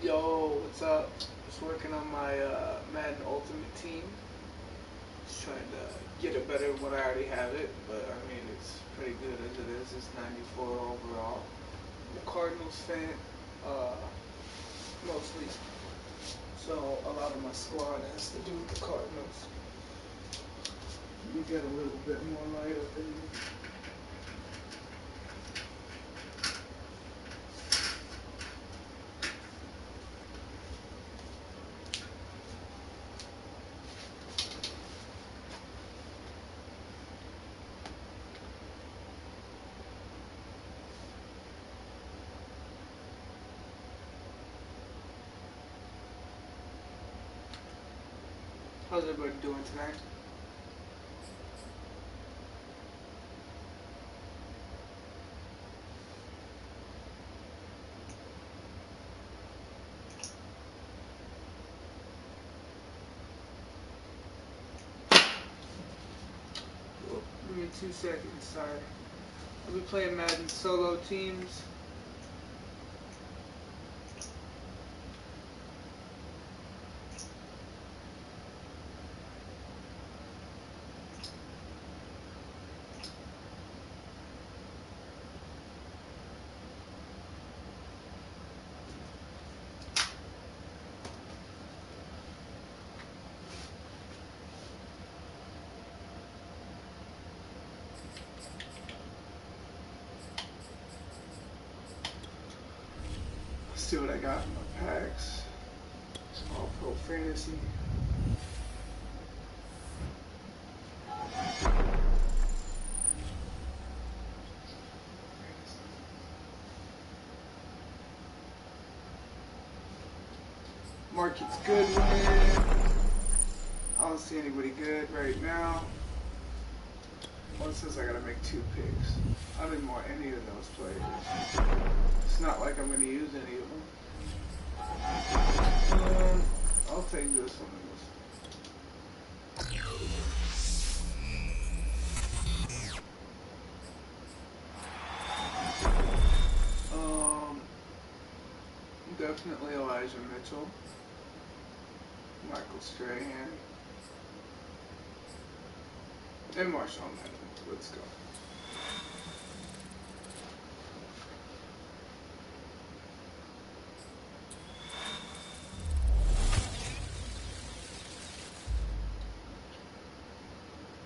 Yo, what's up? Just working on my Madden Ultimate team. Just trying to get it better than what I already have it, but I mean it's pretty good as it is. It's 94 overall. I'm a Cardinals fan, uh, mostly. So a lot of my squad has to do with the Cardinals. You get a little bit more light up in here. How's everybody doing tonight? Give me 2 seconds, sorry. I'll be playing Madden solo teams. Let's see what I got in my packs. All Pro Fantasy. Market's good win. I don't see anybody good right now. One says I gotta make 2 picks. I don't even want any of those players. It's not like I'm gonna use any of them. I'll take this one and this. Definitely Elijah Mitchell. Michael Strahan. And Marshawn Madden. Let's go.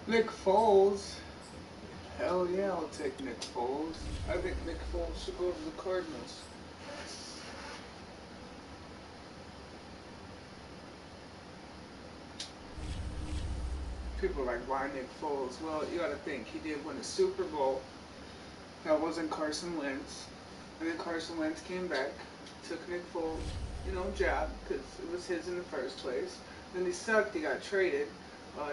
Nick Foles. Hell yeah, I'll take Nick Foles. I think Nick Foles should go to the Cardinals. People are like, why Nick Foles? Well, you gotta think, he did win a Super Bowl. That wasn't Carson Wentz. And then Carson Wentz came back, took Nick Foles, job, because it was his in the first place. Then he sucked, he got traded.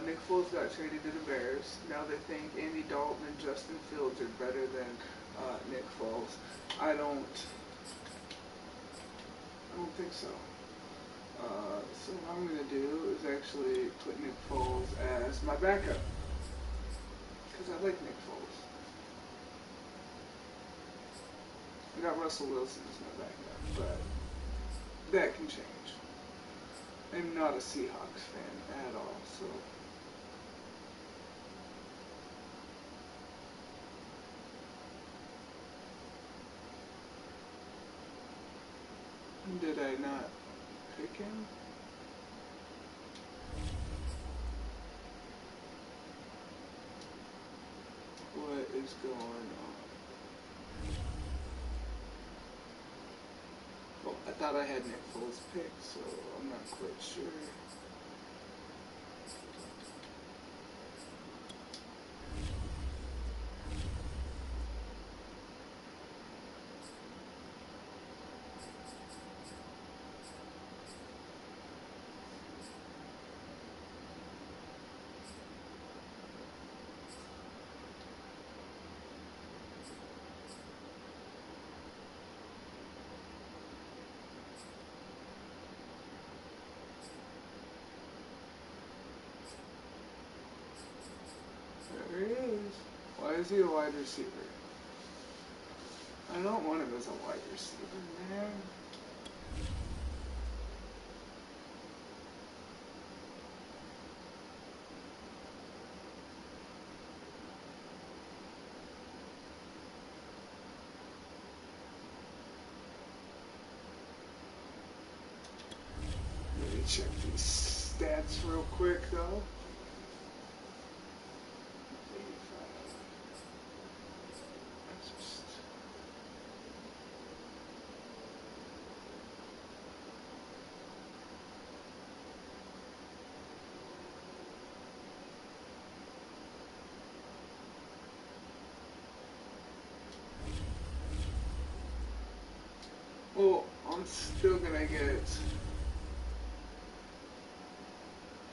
Nick Foles got traded to the Bears. Now they think Andy Dalton and Justin Fields are better than Nick Foles. I don't think so. So what I'm going to do is actually put Nick Foles as my backup. Because I like Nick Foles. I got Russell Wilson as my backup, but that can change. I'm not a Seahawks fan at all, so... Did I not pick him? What is going on? Well, I thought I had Nick Foles picked, so I'm not quite sure. There he is. Why is he a wide receiver? I don't want him as a wide receiver, man. me check these stats real quick though. 85. That's just... Well, I'm still gonna get him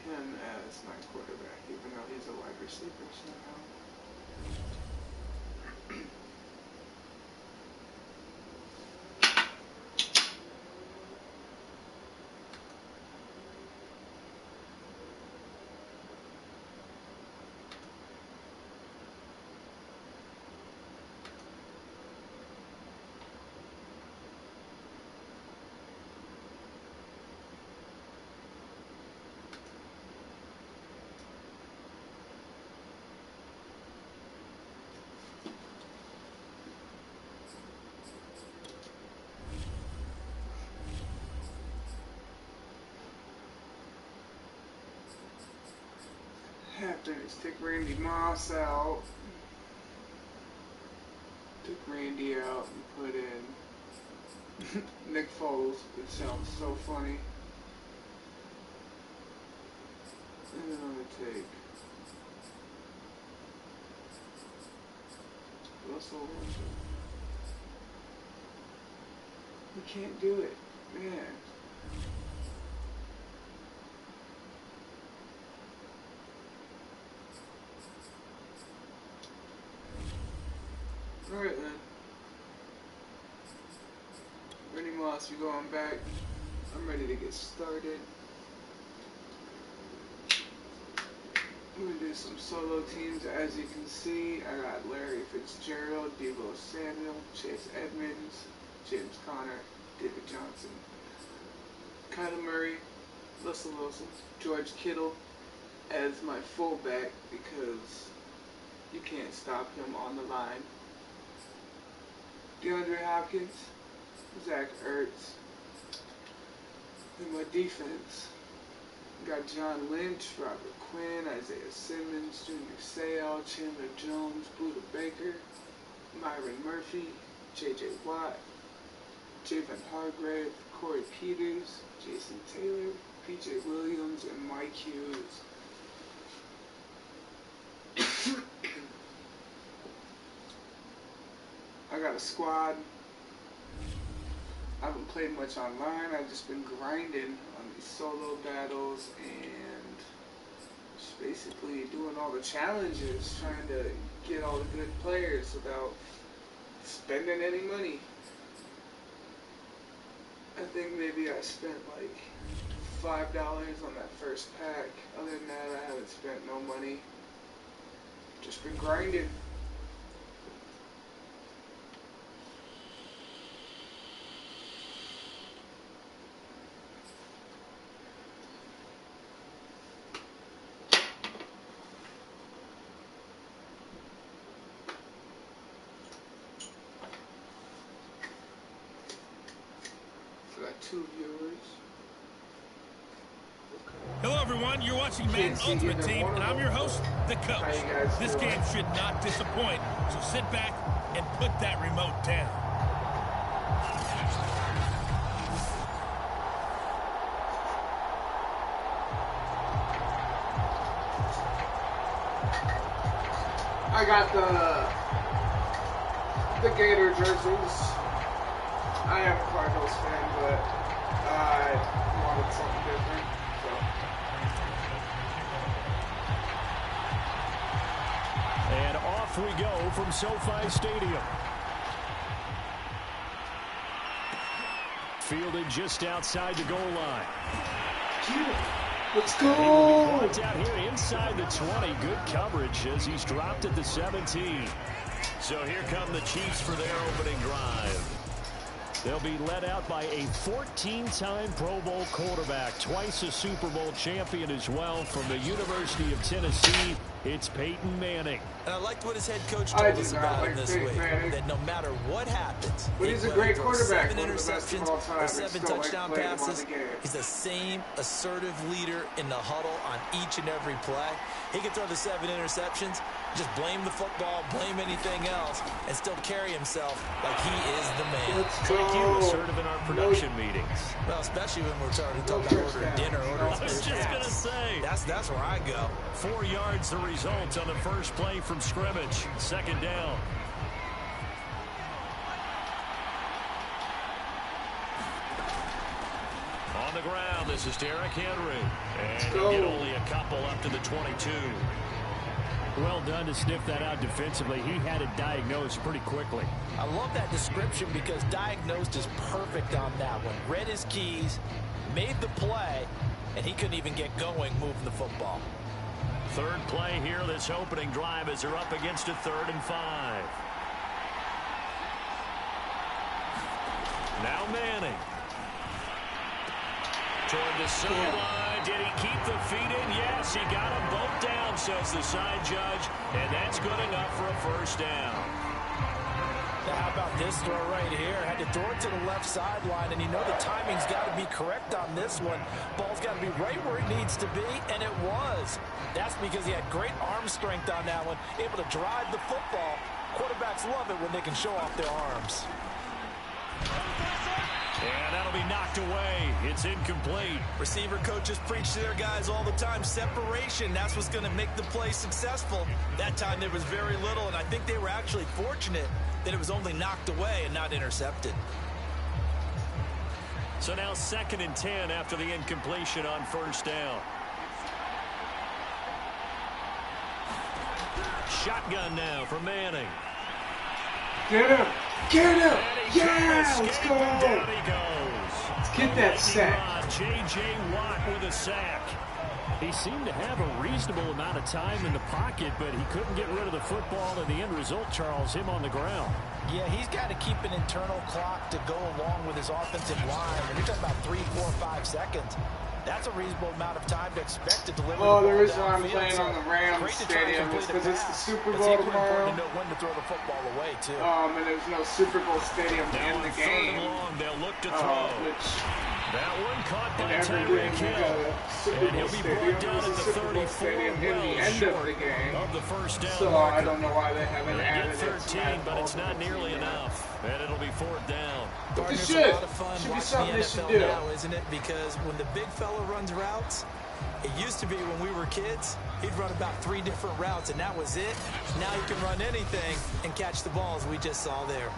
as my quarterback, even though he's a wide receiver somehow. After this, take Randy Moss out. Took Randy out and put in Nick Foles. It sounds so funny. And then I'm gonna take Russell Wilson. You can't do it, man. Alright then. Randy Moss, you're going back. I'm ready to get started. I'm going to do some solo teams. As you can see, I got Larry Fitzgerald, Deebo Samuel, Chase Edmonds, James Conner, David Johnson, Kyler Murray, Russell Wilson, George Kittle as my fullback because you can't stop him on the line. DeAndre Hopkins, Zach Ertz. In my defense, got John Lynch, Robert Quinn, Isaiah Simmons, Junior Seau, Chandler Jones, Buda Baker, Myron Murphy, J.J. Watt, Javon Hargrave, Corey Peters, Jason Taylor, P.J. Williams, and Mike Hughes. I got a squad. I haven't played much online. I've just been grinding on these solo battles and just basically doing all the challenges, trying to get all the good players without spending any money. I think maybe I spent like $5 on that first pack. Other than that, I haven't spent no money. Just been grinding. Two viewers. Hello everyone, you're watching Madden Ultimate Team, and I'm your host, the Coach. This game should not disappoint, so sit back and put that remote down. I got the Gator jerseys. I am a Cardinals fan, but I wanted something different. So. And off we go from SoFi Stadium. Fielded just outside the goal line. Let's go! And he will be brought down here inside the 20. Good coverage as he's dropped at the 17. So here come the Chiefs for their opening drive. They'll be led out by a 14-time Pro Bowl quarterback, twice a Super Bowl champion as well from the University of Tennessee. It's Peyton Manning. And I liked what his head coach told us about him this week. That no matter what happens, but he's a great quarterback. 7 interceptions or 7 touchdown passes, he's the same assertive leader in the huddle on each and every play. He can throw the 7 interceptions, just blame the football, blame anything else, and still carry himself like he is the man. It's like you assertive in our production meetings. Well, especially when we're talking about ordering dinner. I was just going to say. That's where I go. 4 yards the result on the first play from scrimmage. Second down. On the ground, this is Derrick Henry. And he'll get only a couple up to the 22. Well done to sniff that out defensively. He had it diagnosed pretty quickly. I love that description because diagnosed is perfect on that one. Read his keys, made the play, and he couldn't even get going moving the football. Third play here, this opening drive as they're up against a 3rd and 5. Now Manning. Toward the sideline. Did he keep the feet in? Yes, he got them both down, says the side judge. And that's good enough for a first down. Now, how about this throw right here? Had to throw it to the left sideline, and you know the timing's got to be correct on this one. Ball's got to be right where it needs to be, and it was. That's because he had great arm strength on that one, able to drive the football. Quarterbacks love it when they can show off their arms. And that'll be knocked away. It's incomplete. Receiver coaches preach to their guys all the time. Separation, that's what's going to make the play successful. That time there was very little, and I think they were actually fortunate that it was only knocked away and not intercepted. So now 2nd and 10 after the incompletion on first down. Shotgun now for Manning. Get him! Get him! Yeah! Let's go! Down he goes. Let's get that sack. J.J. Watt with a sack. He seemed to have a reasonable amount of time in the pocket, but he couldn't get rid of the football, and the end result, Charles, him on the ground. Yeah, he's got to keep an internal clock to go along with his offensive line. And you're talking about 3, 4, 5 seconds. That's a reasonable amount of time to expect to deliver. Oh, the reason why I'm playing on the Rams Stadium is because it's the Super Bowl tomorrow. To know when to throw the football away, too. And there's no Super Bowl stadium in the game. Long, they'll look to throw. That one caught by Tyreek Hill. And he'll be brought down at the 34 in the end of the game. Of the first down so marker. I don't know why they haven't They added get 13, but it's not nearly team. enough. And it'll be 4th down. But It should. A lot of fun Should be watching something the they NFL should do. now, isn't it? Because when the big fella runs routes, it used to be when we were kids, he'd run about 3 different routes, and that was it. Now he can run anything and catch the balls we just saw there.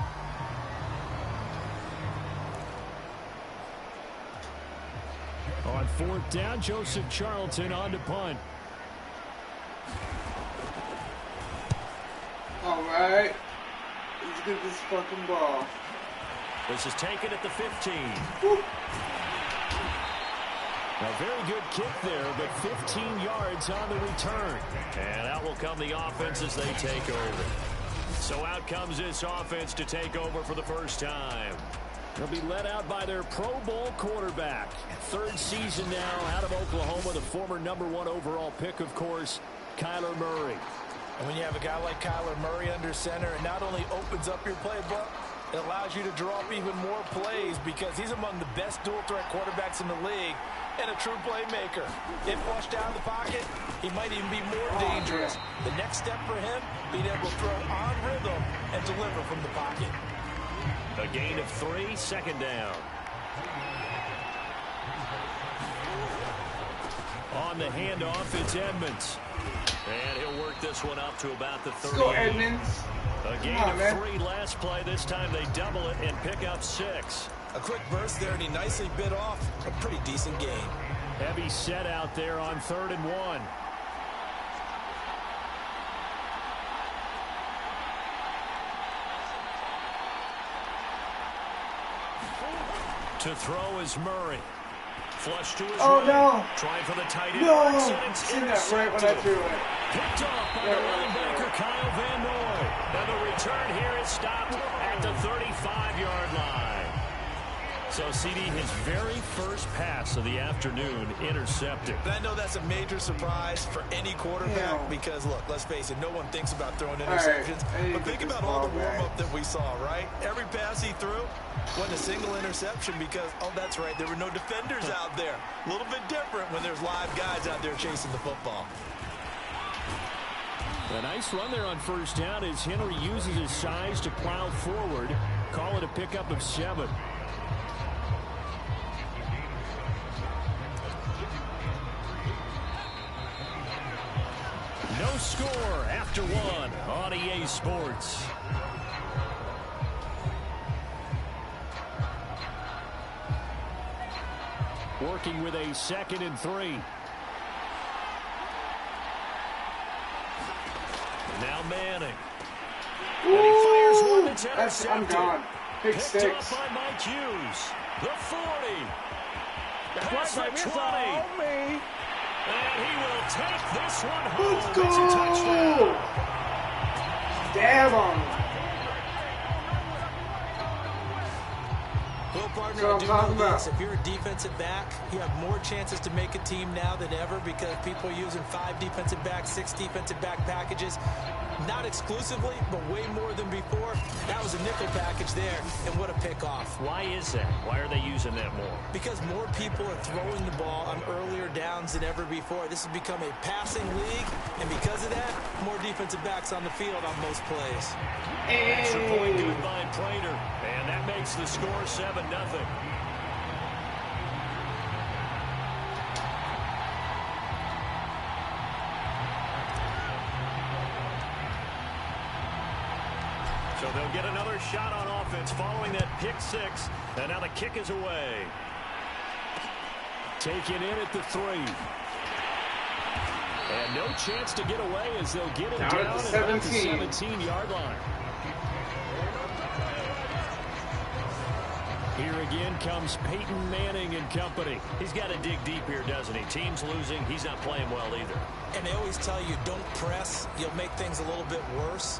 On 4th down, Joseph Charlton on to punt. All right. Let's get this fucking ball. This is taken at the 15. Woo. A very good kick there, but 15 yards on the return. And out will come the offense as they take over. So out comes this offense to take over for the first time. They'll be led out by their Pro Bowl quarterback. 3rd season now out of Oklahoma, the former #1 overall pick, of course, Kyler Murray. And when you have a guy like Kyler Murray under center, it not only opens up your playbook, it allows you to draw up even more plays because he's among the best dual-threat quarterbacks in the league and a true playmaker. If flushed out of the pocket, he might even be more dangerous. The next step for him, being able to throw on rhythm and deliver from the pocket. A gain of 3, 2nd down. On the handoff, it's Edmonds. And he'll work this one up to about the 30. Let's go, Edmonds. A gain of 3 last play. This time they double it and pick up 6. A quick burst there, and he nicely bit off a pretty decent gain. Heavy set out there on 3rd and 1. To throw is Murray. Flush to his right. No. Trying for the tight end. No. It's Seen that right when I threw it. Picked off by the linebacker Kyle Van Noy. And the return here is stopped at the 35-yard line. So, CD, his very first pass of the afternoon intercepted. And I know that's a major surprise for any quarterback because, look, let's face it, no one thinks about throwing interceptions. Right, but think about all the warm-up that we saw, right? Every pass he threw wasn't a single interception because, oh, that's right, there were no defenders out there. A little bit different when there's live guys out there chasing the football. A nice run there on first down as Henry uses his size to plow forward. Call it a pickup of 7. No score after 1 on EA Sports. Working with a 2nd and 3. Now Manning. Ooh, and he fires one that's intercepted. I'm gone. Pick Picked 6. off by Mike Hughes. The 40. Past the 20. And he will take this one home. Let's go! It's a touchdown. Damn him. Well, partner, I do know this. If you're a defensive back, you have more chances to make a team now than ever because people are using 5 defensive backs, 6 defensive back packages. Not exclusively, but way more than before. That was a nickel package there, and what a pickoff. Why is that? Why are they using that more? Because more people are throwing the ball on earlier downs than ever before. This has become a passing league, and because of that, more defensive backs on the field on most plays. Extra point good by Prater, and that makes the score 7-0. So they'll get another shot on offense following that pick 6. And now the kick is away. Taken in at the 3. And no chance to get away as they'll get it down at the 17-yard line. Here again comes Peyton Manning and company. He's got to dig deep here, doesn't he? Team's losing. He's not playing well either. And they always tell you, don't press. You'll make things a little bit worse.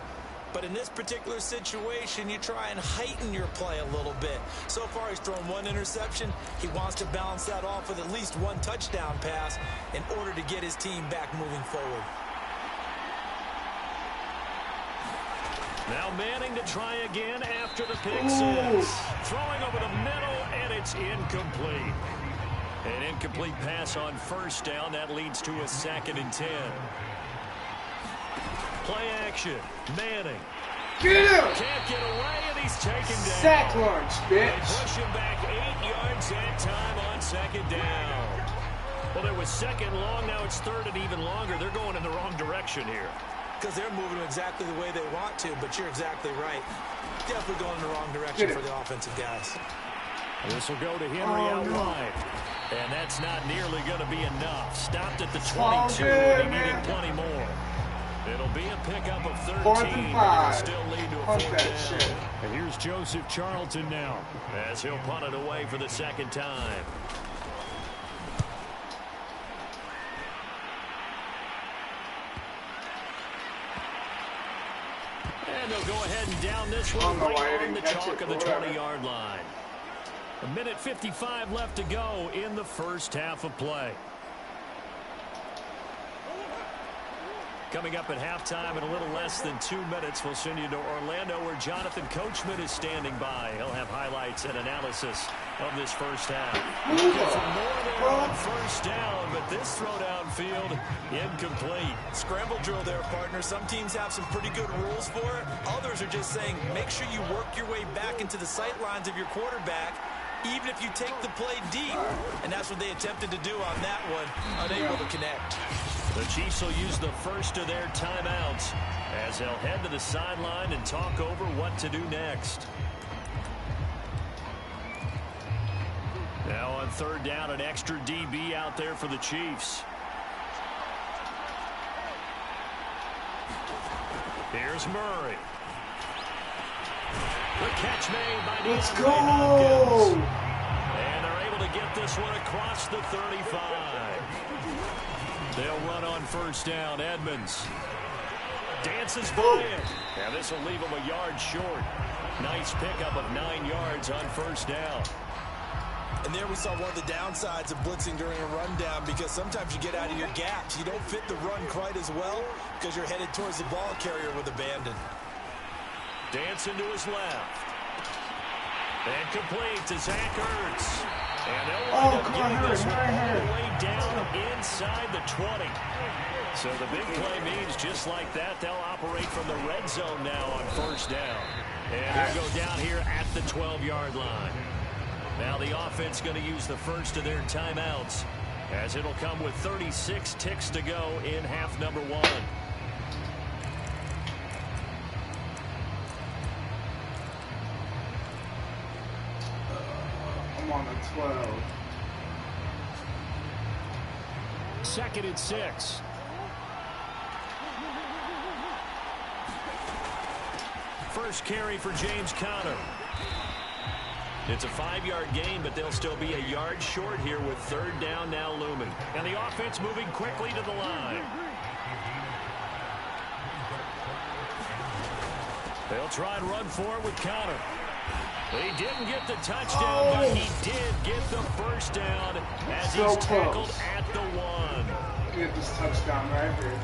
But in this particular situation, you try and heighten your play a little bit. So far, he's thrown 1 interception. He wants to balance that off with at least 1 touchdown pass in order to get his team back moving forward. Now Manning to try again after the pick 6. Throwing over the middle, and it's incomplete. An incomplete pass on first down. That leads to a 2nd and 10. Play action. Manning. Get him! Can't get away, and he's taken down. Sack lunch, bitch. They push him back 8 yards that time on 2nd down. Well, there was 2nd long. Now it's 3rd and even longer. They're going in the wrong direction here. Because they're moving exactly the way they want to, but you're exactly right. Definitely going in the wrong direction for the offensive guys. This will go to Henry out wide. And that's not nearly going to be enough. Stopped at the 22, and he needed plenty more. It'll be a pickup of 13, but it'll still lead to a 4th down. And here's Joseph Charlton now, as he'll punt it away for the 2nd time. And they'll go ahead and down this one right on the chalk of the 20-yard line. 1:55 left to go in the first half of play. Coming up at halftime in a little less than 2 minutes, we'll send you to Orlando where Jonathan Coachman is standing by. He'll have highlights and analysis of this first half. Looking for more there on first down, but this throw downfield incomplete. Scramble drill there, partner. Some teams have some pretty good rules for it. Others are just saying make sure you work your way back into the sight lines of your quarterback, even if you take the play deep. And that's what they attempted to do on that one, unable to connect. The Chiefs will use the first of their timeouts as they'll head to the sideline and talk over what to do next. Now on 3rd down, an extra DB out there for the Chiefs. Here's Murray. The catch made by Let's DeAndre go! Hopkins. And they're able to get this one across the 35. They'll run on first down. Edmonds dances by it. Now this will leave him a yard short. Nice pickup of 9 yards on first down. And there we saw one of the downsides of blitzing during a rundown, because sometimes you get out of your gaps. You don't fit the run quite as well because you're headed towards the ball carrier with abandon. Dancing to his left. And complete to Zach Ertz. And they'll wind up getting this one all the way down inside the 20. So the big play means just like that, they'll operate from the red zone now on first down. And they'll go down here at the 12-yard line. Now the offense going to use the first of their timeouts, as it'll come with 36 ticks to go in half number one. I'm on the 12. 2nd and 6. First carry for James Conner. It's a 5-yard gain, but they'll still be a yard short here with 3rd down now looming. And the offense moving quickly to the line. They'll try and run for it with Conner. He didn't get the touchdown, but he did get the first down as he's tackled at the 1. Get this touchdown right here.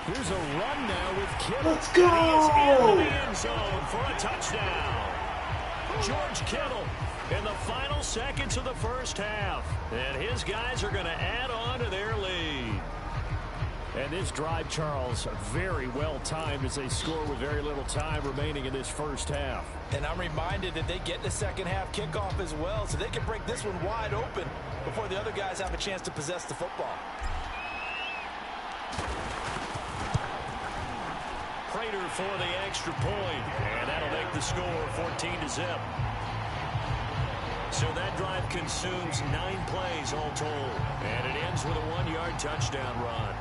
Here's a run now with Kittle. Let's go! And he is into the end zone for a touchdown. George Kittle in the final seconds of the first half. And his guys are going to add on to their lead. And this drive, Charles, very well timed as they score with very little time remaining in this first half. And I'm reminded that they get the second half kickoff as well, so they can break this one wide open before the other guys have a chance to possess the football. Prater for the extra point, and that'll make the score 14-0. So that drive consumes 9 plays all told, and it ends with a 1-yard touchdown run.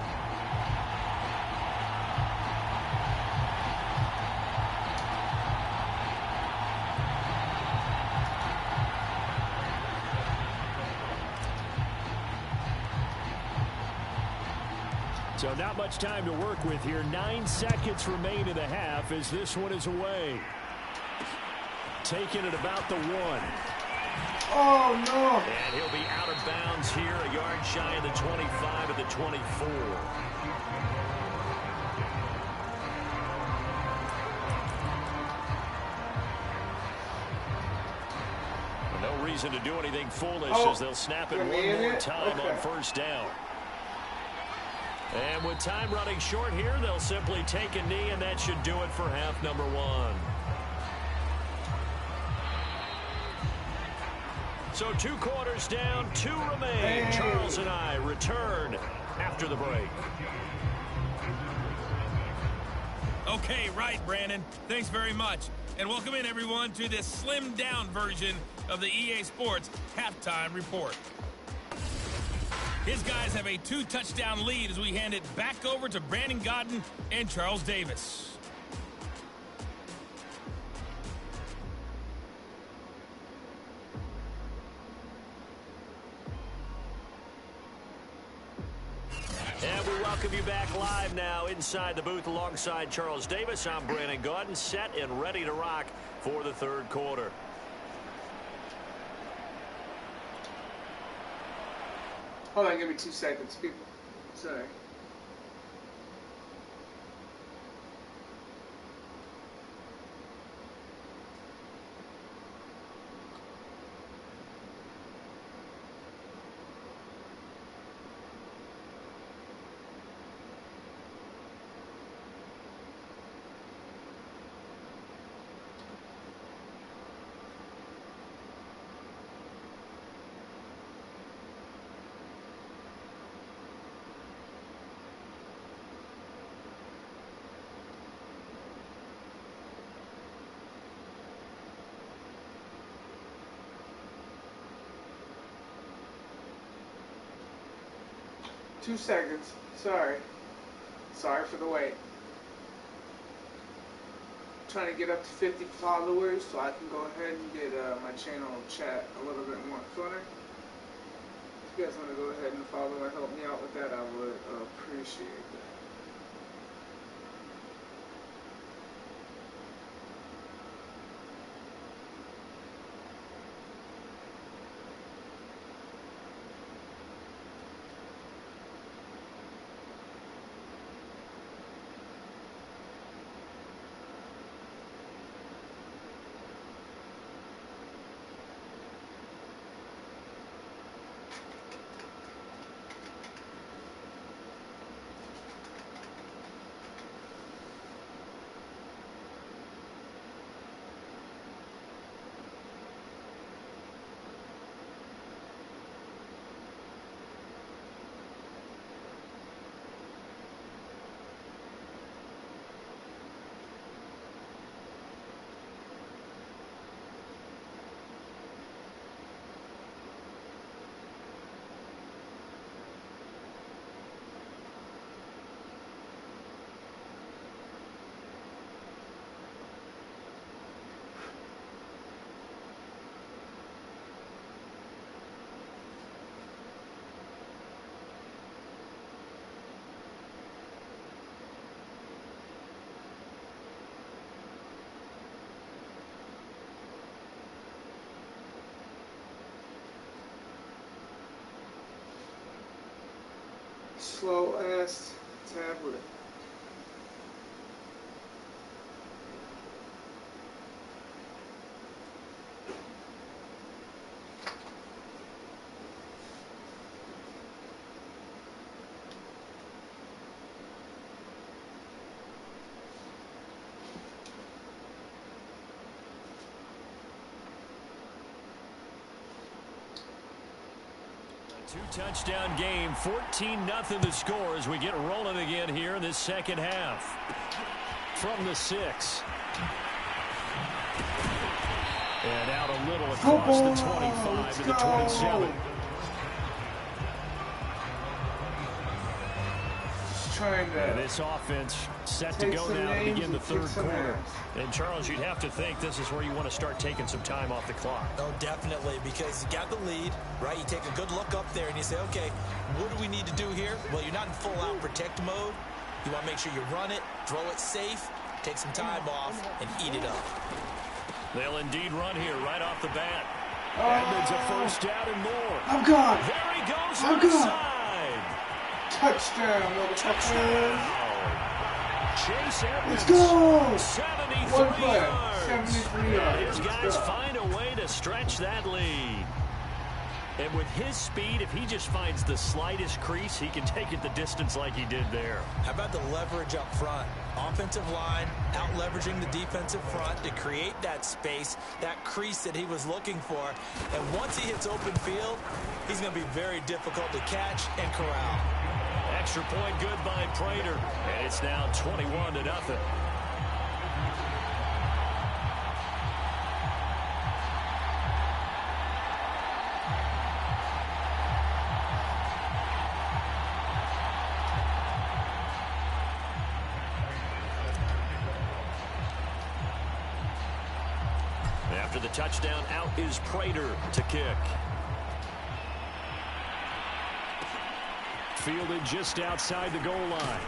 So not much time to work with here. 9 seconds remain in the half as this one is away. Taking it about the 1. Oh, no. And he'll be out of bounds here, a yard shy of the 25 of the 24. No reason to do anything foolish as they'll snap it one more time on first down. And with time running short here, they'll simply take a knee, and that should do it for half number 1. So 2 quarters down, 2 remain. Charles and I return after the break. Okay, right, Brandon. Thanks very much. And welcome in, everyone, to this slimmed-down version of the EA Sports Halftime Report. His guys have a 2-touchdown lead as we hand it back over to Brandon Gaudin and Charles Davis. And we welcome you back live now inside the booth alongside Charles Davis. I'm Brandon Gaudin, set and ready to rock for the 3rd quarter. Hold on, give me 2 seconds, people. Sorry. Two seconds. Sorry. Sorry for the wait. Trying to get up to 50 followers so I can go ahead and get my channel chat a little bit more funner. If you guys want to go ahead and follow and help me out with that, I would appreciate that. slow ass tablet. Two-touchdown game, 14-0 the score as we get rolling again here in this second half. From the 6. And out a little across the 25 to the 27. And this offense set to go now to begin the third quarter. And Charles, you'd have to think this is where you want to start taking some time off the clock. Oh, definitely, because you got the lead, right? You take a good look up there and you say, okay, what do we need to do here? Well, you're not in full-out protect mode. You want to make sure you run it, throw it safe, take some time off, and eat it up. They'll indeed run here right off the bat. And it's a first down and more. I'm gone. There he goes I'm inside. Touchdown, motherfucker. Chase Edmonds. Let's go. 73 One play. yards. 73 yards. These guys find a way to stretch that lead. And with his speed, if he just finds the slightest crease, he can take it the distance like he did there. How about the leverage up front? Offensive line out leveraging the defensive front to create that space, that crease that he was looking for. And once he hits open field, he's going to be very difficult to catch and corral. Extra point good by Prater. And it's now 21-0. After the touchdown, out is Prater to kick. Fielded just outside the goal line.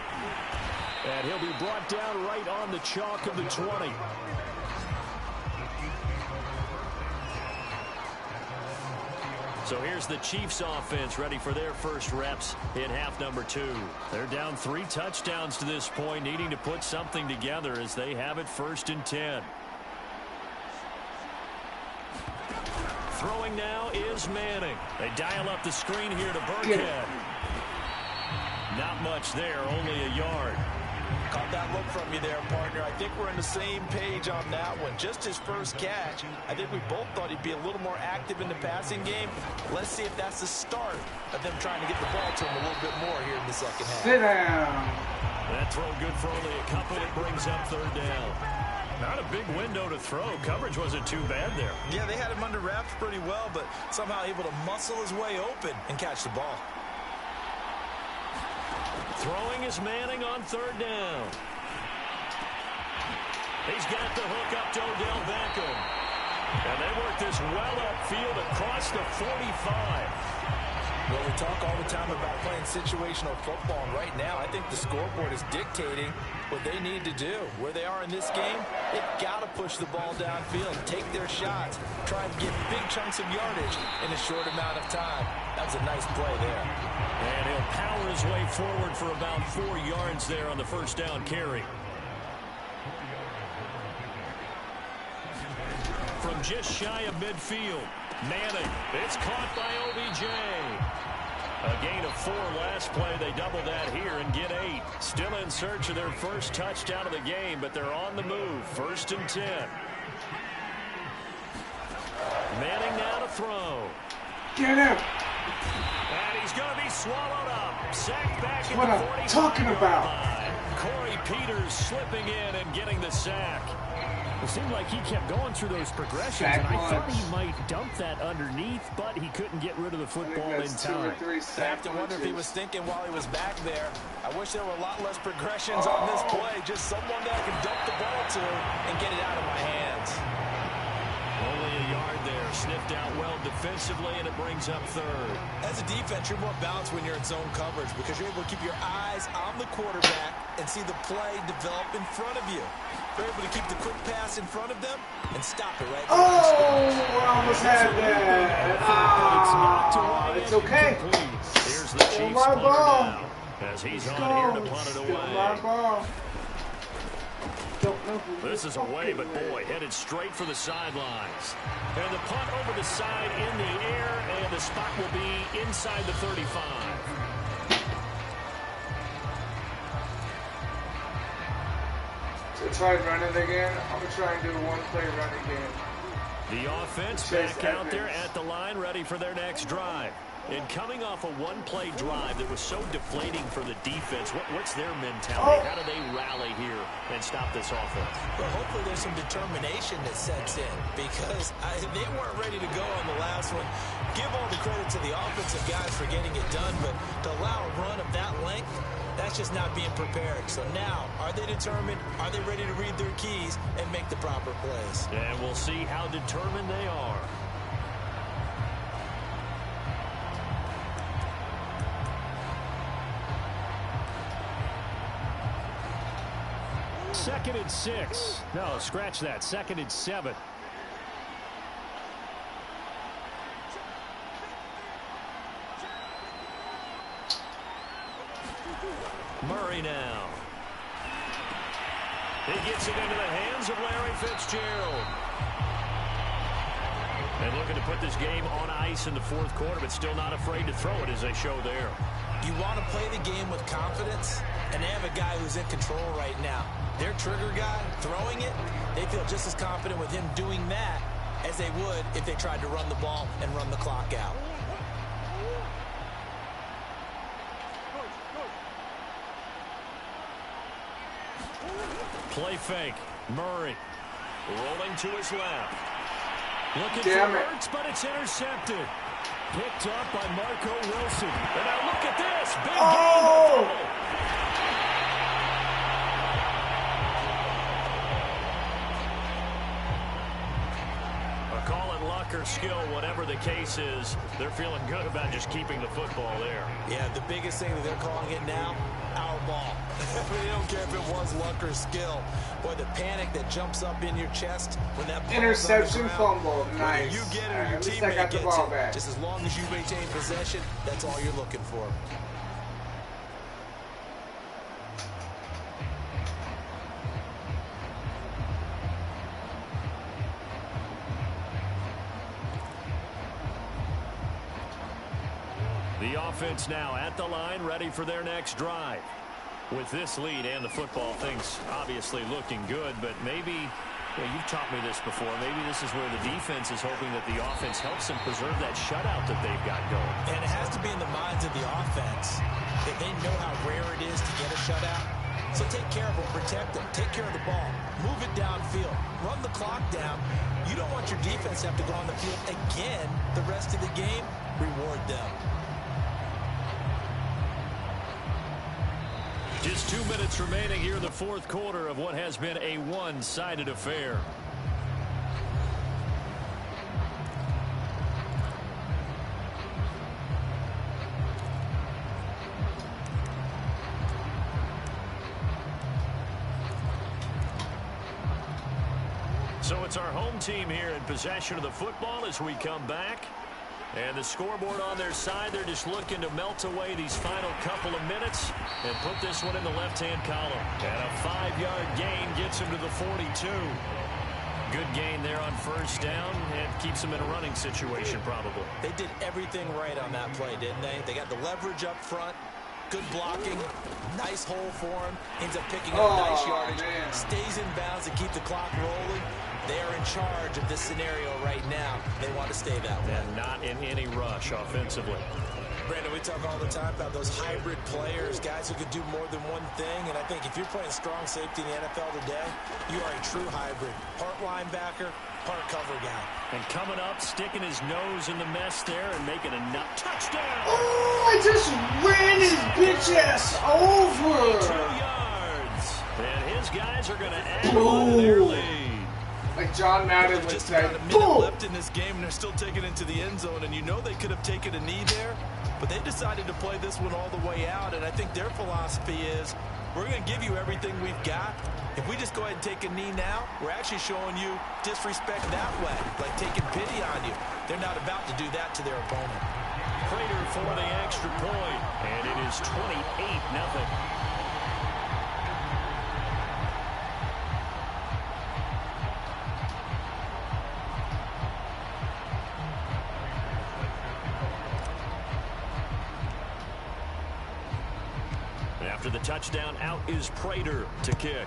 And he'll be brought down right on the chalk of the 20. So here's the Chiefs offense ready for their first reps in half number 2. They're down 3 touchdowns to this point, needing to put something together as they have it 1st and 10. Throwing now is Manning. They dial up the screen here to Burkhead. Not much there, only a yard. Caught that look from you there, partner. I think we're on the same page on that one. Just his first catch. I think we both thought he'd be a little more active in the passing game. Let's see if that's the start of them trying to get the ball to him a little bit more here in the second half. Sit down. That throw good for only a couple. It brings up 3rd down. Not a big window to throw. Coverage wasn't too bad there. Yeah, they had him under wraps pretty well, but somehow able to muscle his way open and catch the ball. Throwing is Manning on 3rd down. He's got the hook up to Odell Beckham. And they work this well upfield across the 45. Well, we talk all the time about playing situational football, and right now I think the scoreboard is dictating what they need to do. Where they are in this game, they've got to push the ball downfield, take their shots, try and get big chunks of yardage in a short amount of time. That was a nice play there. And he'll power his way forward for about 4 yards there on the first down carry. From just shy of midfield, Manning. It's caught by OBJ. A gain of 4 last play. They double that here and get 8. Still in search of their first touchdown of the game, but they're on the move. 1st and 10. Manning now to throw. Get him. And he's going to be swallowed up. Sacked back in What the I'm talking about. Corey Peters slipping in and getting the sack. It seemed like he kept going through those progressions, and I thought he might dump that underneath, but he couldn't get rid of the football in time. I have to wonder if he was thinking while he was back there, I wish there were a lot less progressions on this play. Just someone that I can dump the ball to and get it out of my hands. Only a yard there. Sniffed out well defensively, and it brings up 3rd. As a defense, you're more balanced when you're in zone coverage because you're able to keep your eyes on the quarterback and see the play develop in front of you. You're able to keep the quick pass in front of them and stop it right there. Oh, I almost had that. It's okay. Here's the Chiefs my ball. now. as he's Let's on go. here to punt it Still away. my ball. Don't know who This is away, but boy, headed straight for the sidelines. And the punt over the side in the air, and the spot will be inside the 35. So try running again. I'm going to try and do a one-play run again. The offense Chase back out there Evans. at the line, ready for their next drive. And coming off a one-play drive that was so deflating for the defense, what's their mentality? How do they rally here and stop this offense? Well, hopefully there's some determination that sets in because they weren't ready to go on the last one. Give all the credit to the offensive guys for getting it done, but to allow a run of that length, that's just not being prepared. So now, are they determined? Are they ready to read their keys and make the proper plays? And we'll see how determined they are. Second and 6. No, scratch that. Second and 7. Murray now. He gets it into the hands of Larry Fitzgerald. And looking to put this game on ice in the fourth quarter, but still not afraid to throw it as they show there. You want to play the game with confidence, and they have a guy who's in control right now. Their trigger guy throwing it, they feel just as confident with him doing that as they would if they tried to run the ball and run the clock out. Play fake. Murray rolling to his left. Looking Damn for it. Ertz, but it's intercepted. Picked up by Marco Wilson. And now look at this. Big Oh! game. Call it luck or skill, whatever the case is, they're feeling good about just keeping the football there. Yeah, the biggest thing that they're calling it now, our ball. They don't care if it was luck or skill. Boy, the panic that jumps up in your chest when that ball Interception, is on the ground, fumble. Nice. whether you get it or All right, your at least I teammate got the gets ball it, back. just as long as you maintain possession, that's all you're looking for. The offense now at the line, ready for their next drive. With this lead and the football, things obviously looking good, but maybe, well, you've taught me this before, maybe this is where the defense is hoping that the offense helps them preserve that shutout that they've got going. And it has to be in the minds of the offense that they know how rare it is to get a shutout. So take care of them, protect them, take care of the ball, move it downfield, run the clock down. You don't want your defense to have to go on the field again the rest of the game. Reward them. Just 2 minutes remaining here in the fourth quarter of what has been a one-sided affair. So it's our home team here in possession of the football as we come back. And the scoreboard on their side, they're just looking to melt away these final couple of minutes and put this one in the left-hand column. And a 5-yard gain gets him to the 42. Good gain there on first down and keeps them in a running situation probably. They did everything right on that play, didn't they? They got the leverage up front, good blocking, nice hole for him, ends up picking up nice yardage, man. stays in bounds to keep the clock rolling. They are in charge of this scenario right now. They want to stay that way. And not in any rush offensively. Brandon, we talk all the time about those hybrid players, guys who could do more than one thing. And I think if you're playing strong safety in the NFL today, you are a true hybrid. Part linebacker, part cover guy. And coming up, sticking his nose in the mess there and making a nut touchdown. Oh, I just ran his bitch ass over. 2 yards. And his guys are going to add on to their lead. Like John Madden would Just say, about a minute boom! left in this game, and they're still taking it to the end zone. And you know they could have taken a knee there, but they decided to play this one all the way out. And I think their philosophy is, we're going to give you everything we've got. If we just go ahead and take a knee now, we're actually showing you disrespect that way, like taking pity on you. They're not about to do that to their opponent. Prater for the extra point, and it is 28-0. After the touchdown, out is Prater to kick.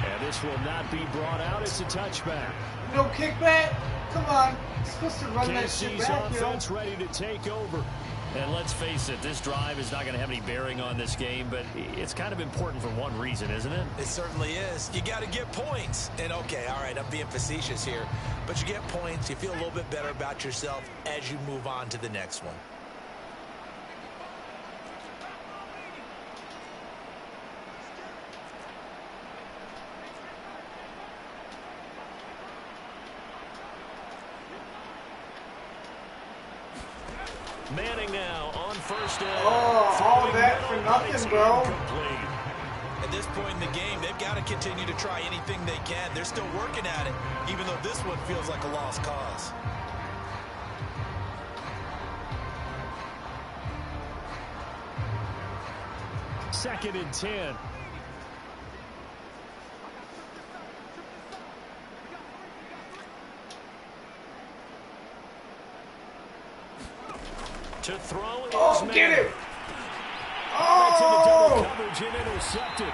And this will not be brought out. It's a touchback. No kickback? Come on. You're supposed to run that shit KC's back, offense ready to take over. And let's face it, this drive is not going to have any bearing on this game, but it's kind of important for one reason, isn't it? It certainly is. You got to get points. And, okay, all right, I'm being facetious here. But you get points, you feel a little bit better about yourself as you move on to the next one. Manning now on first down. Oh, all that for nothing, bro. Incomplete. At this point in the game, they've got to continue to try anything they can. They're still working at it, even though this one feels like a lost cause. Second and 10. To throw is Oh, get Manning. him! Right to the double Oh! coverage and intercepted.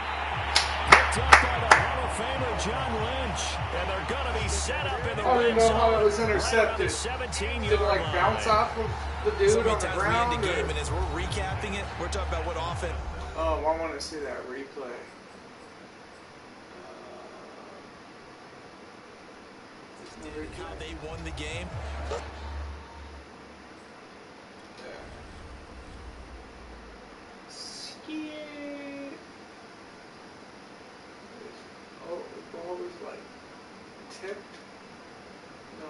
Picked up by the Hall of Famer John Lynch. And they're going to be set up in the I don't even red know how zone it was right around the intercepted. 17-yard Did it like line. bounce off of the dude So on many the times we ground? end the game, Or? and as we're recapping it, we're talking about what offense. Oh, I want to see that replay. How they won the game. Skid. Oh, the ball was like tipped. No,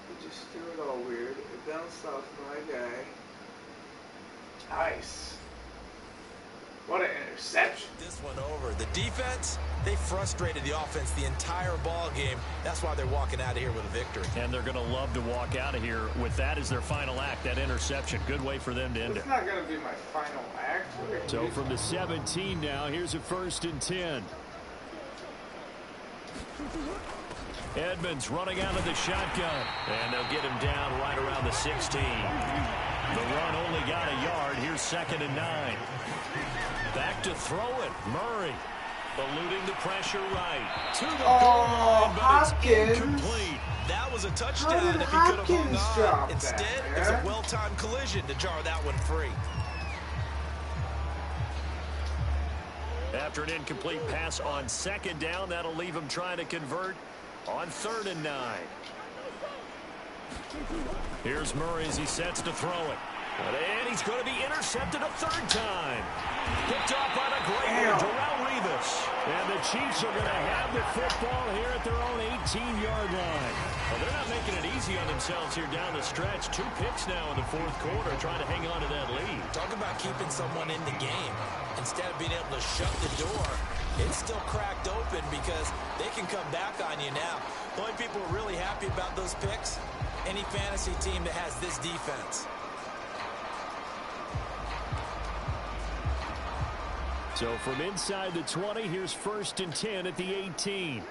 he just threw it all weird. It bounced off my guy. Nice. What an interception. This one over. The defense, they frustrated the offense the entire ball game. That's why they're walking out of here with a victory. And they're going to love to walk out of here with that as their final act, that interception. Good way for them to end it. It's not going to be my final act. So from the 17 now, here's a 1st and 10. Edmonds running out of the shotgun. And they'll get him down right around the 16. The run only got a yard. Here's 2nd and 9. Back to throw it. Murray eluding the pressure right. To the goal line, but Hopkins. it's incomplete. That was a How touchdown did if he could have Hopkins hung drop on. that, Instead, it was a man? well-timed collision to jar that one free. After an incomplete pass on 2nd down, that'll leave him trying to convert on 3rd and 9. Here's Murray as he sets to throw it. And he's going to be intercepted a 3rd time. Picked off by the great Darrelle Revis. And the Chiefs are going to have the football here at their own 18-yard line. Well, they're not making it easy on themselves here down the stretch. 2 picks now in the 4th quarter trying to hang on to that lead. Talk about keeping someone in the game. Instead of being able to shut the door, it's still cracked open because they can come back on you now. The only people who are really happy about those picks, any fantasy team that has this defense. So from inside the 20, here's 1st and 10 at the 18.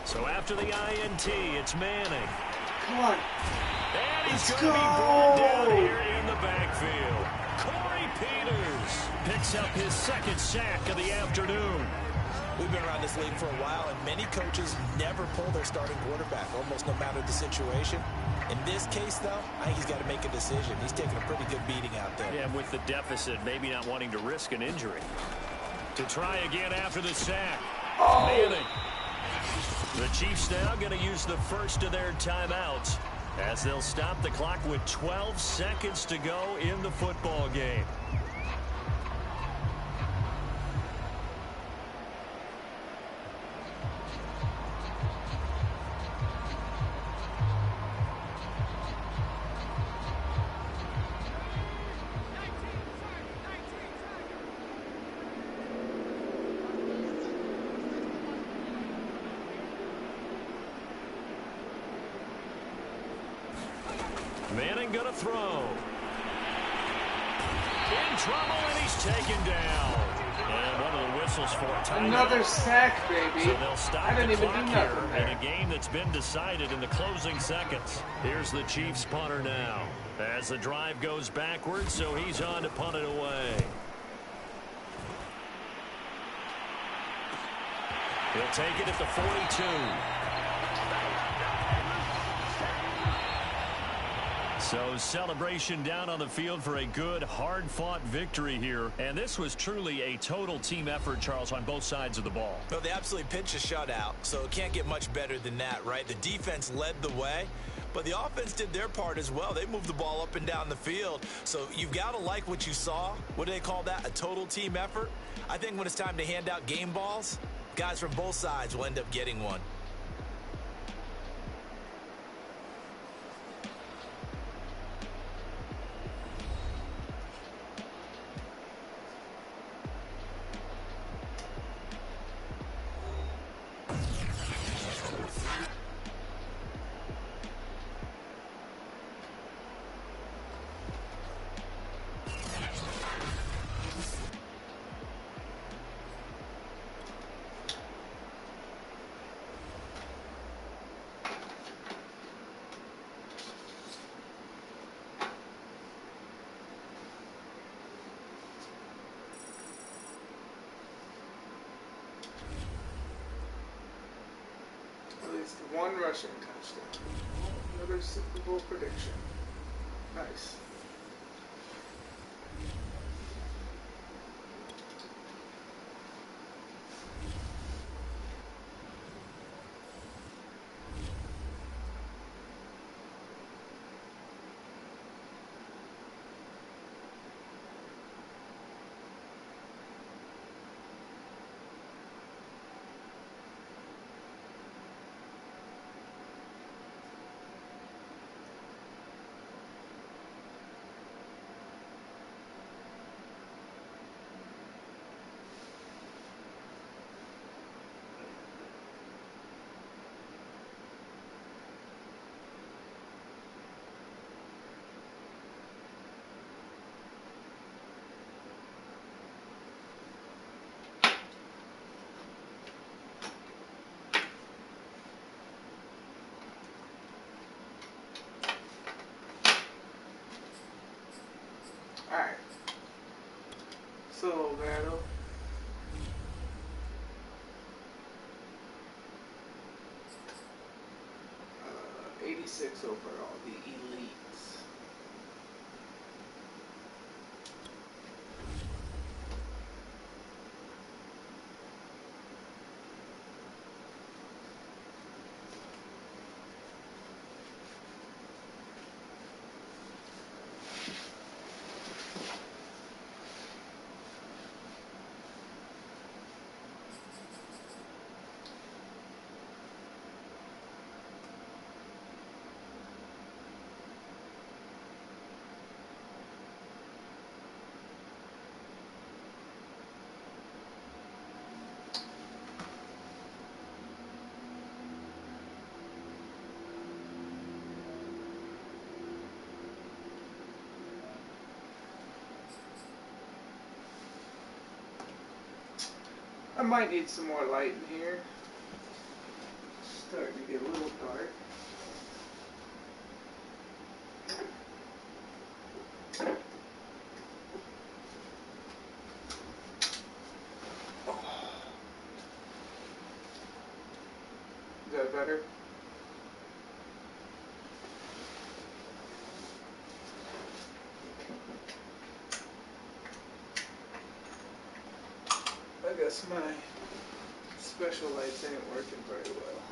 So after the INT, it's Manning. Come on. And he's Let's going to be brought down go. here in the backfield. Corey Peters picks up his 2nd sack of the afternoon. We've been around this league for a while, and many coaches never pull their starting quarterback, almost no matter the situation. In this case, though, I think he's got to make a decision. He's taking a pretty good beating out there. Yeah, with the deficit, maybe not wanting to risk an injury. To try again after the sack. Oh. Manning. The Chiefs now going to use the first of their timeouts as they'll stop the clock with 12 seconds to go in the football game. Manning gonna throw. In trouble, and he's taken down. And one of the whistles for a timeout. Another sack, baby. So they'll stop I didn't the even clock do here nothing there. in a game that's been decided in the closing seconds. Here's the Chiefs punter now. As the drive goes backwards, so he's on to punt it away. He'll take it at the 42. So celebration down on the field for a good, hard-fought victory here. And this was truly a total team effort, Charles, on both sides of the ball. Well, they absolutely pitched a shutout, so it can't get much better than that, right? The defense led the way, but the offense did their part as well. They moved the ball up and down the field. So you've got to like what you saw. What do they call that? A total team effort? I think when it's time to hand out game balls, guys from both sides will end up getting one. At least one rushing touchdown. Another Super Bowl prediction. Nice. Alright. Solo battle. Uh, 86 overall, the elites. I might need some more light in here. It's starting to get a little dark. Is that better? I guess my special lights ain't working very well.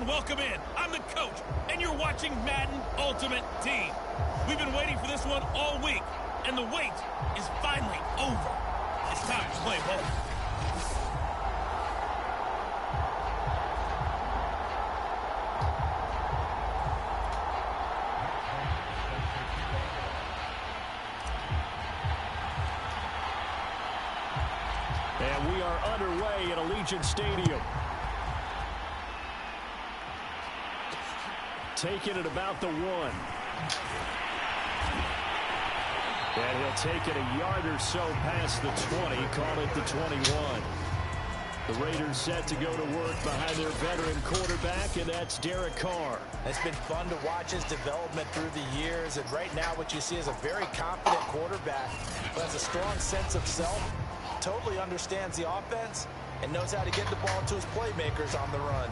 welcome in. I'm the coach, and you're watching Madden Ultimate Team. We've been waiting for this one all week, and the wait is finally over. It's time to play ball. And we are underway at Allegiant Stadium. Taking it about the 1. And he'll take it a yard or so past the 20, call it the 21. The Raiders set to go to work behind their veteran quarterback, and that's Derek Carr. It's been fun to watch his development through the years, and right now what you see is a very confident quarterback who has a strong sense of self, totally understands the offense, and knows how to get the ball to his playmakers on the run.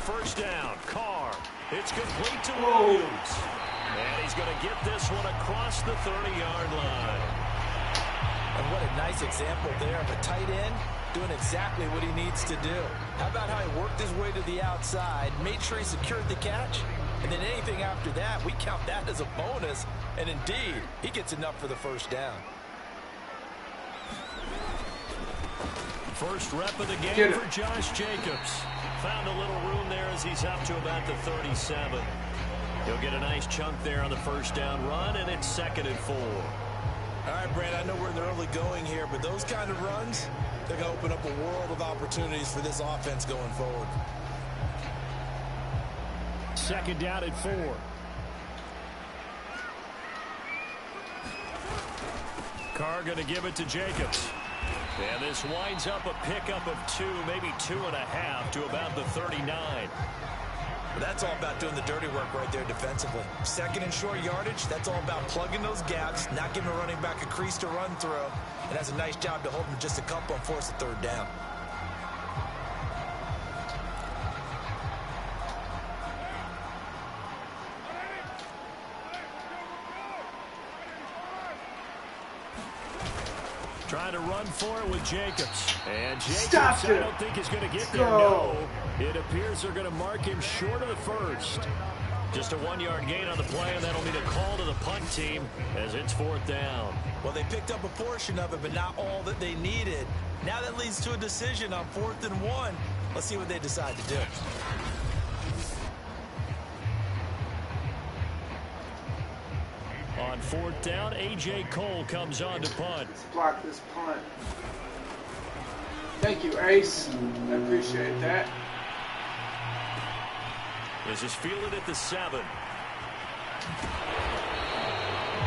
First down, Carr. It's complete to Williams. And he's going to get this one across the 30-yard line. And what a nice example there of a tight end doing exactly what he needs to do. How about how he worked his way to the outside, made sure he secured the catch, and then anything after that, we count that as a bonus. And indeed, he gets enough for the first down. First rep of the game for Josh Jacobs. Found a little room there as he's up to about the 37. He'll get a nice chunk there on the first down run, and it's 2nd and 4. All right, Brad, I know we're in the early going here, but those kind of runs, they're going to open up a world of opportunities for this offense going forward. 2nd down and 4. Carr going to give it to Jacobs. And this winds up a pickup of 2, maybe 2.5 to about the 39. Well, that's all about doing the dirty work right there defensively. 2nd and short yardage, that's all about plugging those gaps, not giving a running back a crease to run through, and that's a nice job to hold him just a couple and force a 3rd down. Trying to run for it with Jacobs. And Jacobs, I don't think is going to get there. No. It appears they're going to mark him short of the first. Just a 1-yard gain on the play, and that'll mean a call to the punt team as it's 4th down. Well, they picked up a portion of it, but not all that they needed. Now that leads to a decision on 4th and 1. Let's see what they decide to do. On 4th down, A.J. Cole comes on to punt. Let's block this punt. Thank you, Ace. I appreciate that. This is fielded at the 7.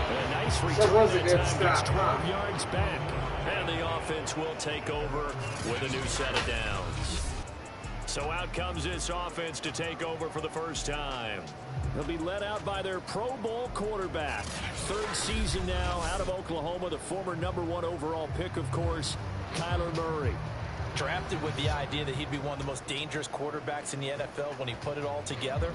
A nice return that time, gets 12 yards back. And the offense will take over with a new set of downs. So out comes this offense to take over for the first time. They'll be led out by their Pro Bowl quarterback. 3rd season now out of Oklahoma, the former #1 overall pick, of course, Kyler Murray. Drafted with the idea that he'd be one of the most dangerous quarterbacks in the NFL when he put it all together.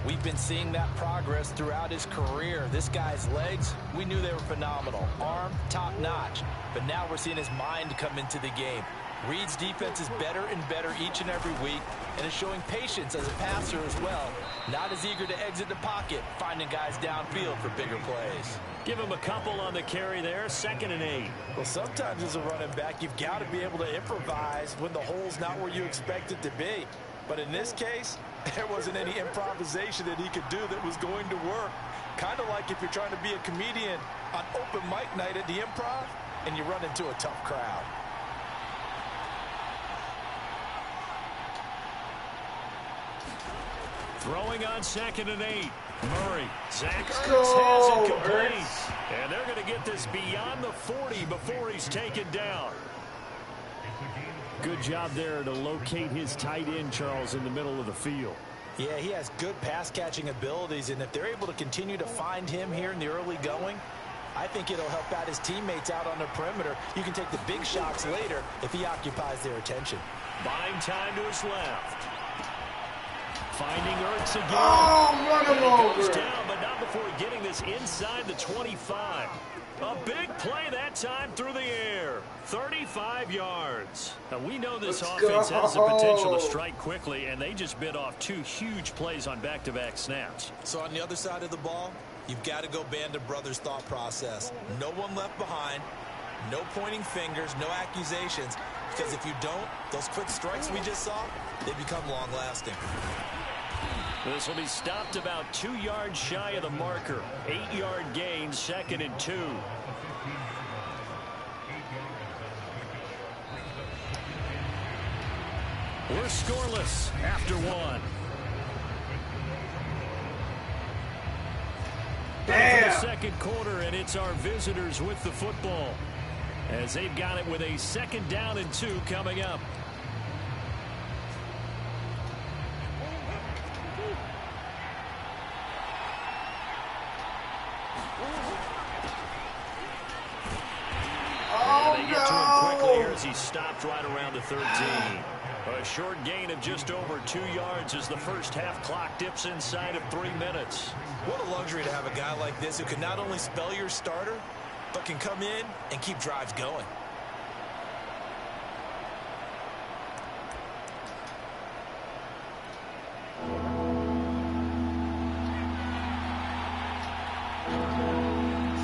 We've been seeing that progress throughout his career. This guy's legs, we knew they were phenomenal. Arm, top-notch. But now we're seeing his mind come into the game. Reed's defense is better and better each and every week, and is showing patience as a passer as well. Not as eager to exit the pocket, finding guys downfield for bigger plays. Give him a couple on the carry there, 2nd and 8. Well, sometimes as a running back, you've got to be able to improvise when the hole's not where you expect it to be. But in this case, there wasn't any improvisation that he could do that was going to work. Kind of like if you're trying to be a comedian on open mic night at the Improv, and you run into a tough crowd. Throwing on 2nd and 8. Murray. Zach Ertz has it complete. And they're going to get this beyond the 40 before he's taken down. Good job there to locate his tight end, Charles, in the middle of the field. Yeah, he has good pass-catching abilities, and if they're able to continue to find him here in the early going, I think it'll help out his teammates out on the perimeter. You can take the big shots later if he occupies their attention. Buying time to his left. Finding Ertz again. Oh, run him over. Goes down, but not before getting this inside the 25. A big play that time through the air. 35 yards. Now, we know this offense has the potential to strike quickly, and they just bit off 2 huge plays on back-to-back snaps. So on the other side of the ball, you've got to go Band of Brothers thought process. No one left behind. No pointing fingers, no accusations. Because if you don't, those quick strikes we just saw, they become long-lasting. This will be stopped about 2 yards shy of the marker. 8-yard gain, 2nd and 2. We're scoreless after 1. Damn. For the second quarter, and it's our visitors with the football, as they've got it with a 2nd down and 2 coming up. They get to him quickly here as he stopped right around the 13. A short gain of just over 2 yards as the first half clock dips inside of 3 minutes. What a luxury to have a guy like this who can not only spell your starter, but can come in and keep drives going.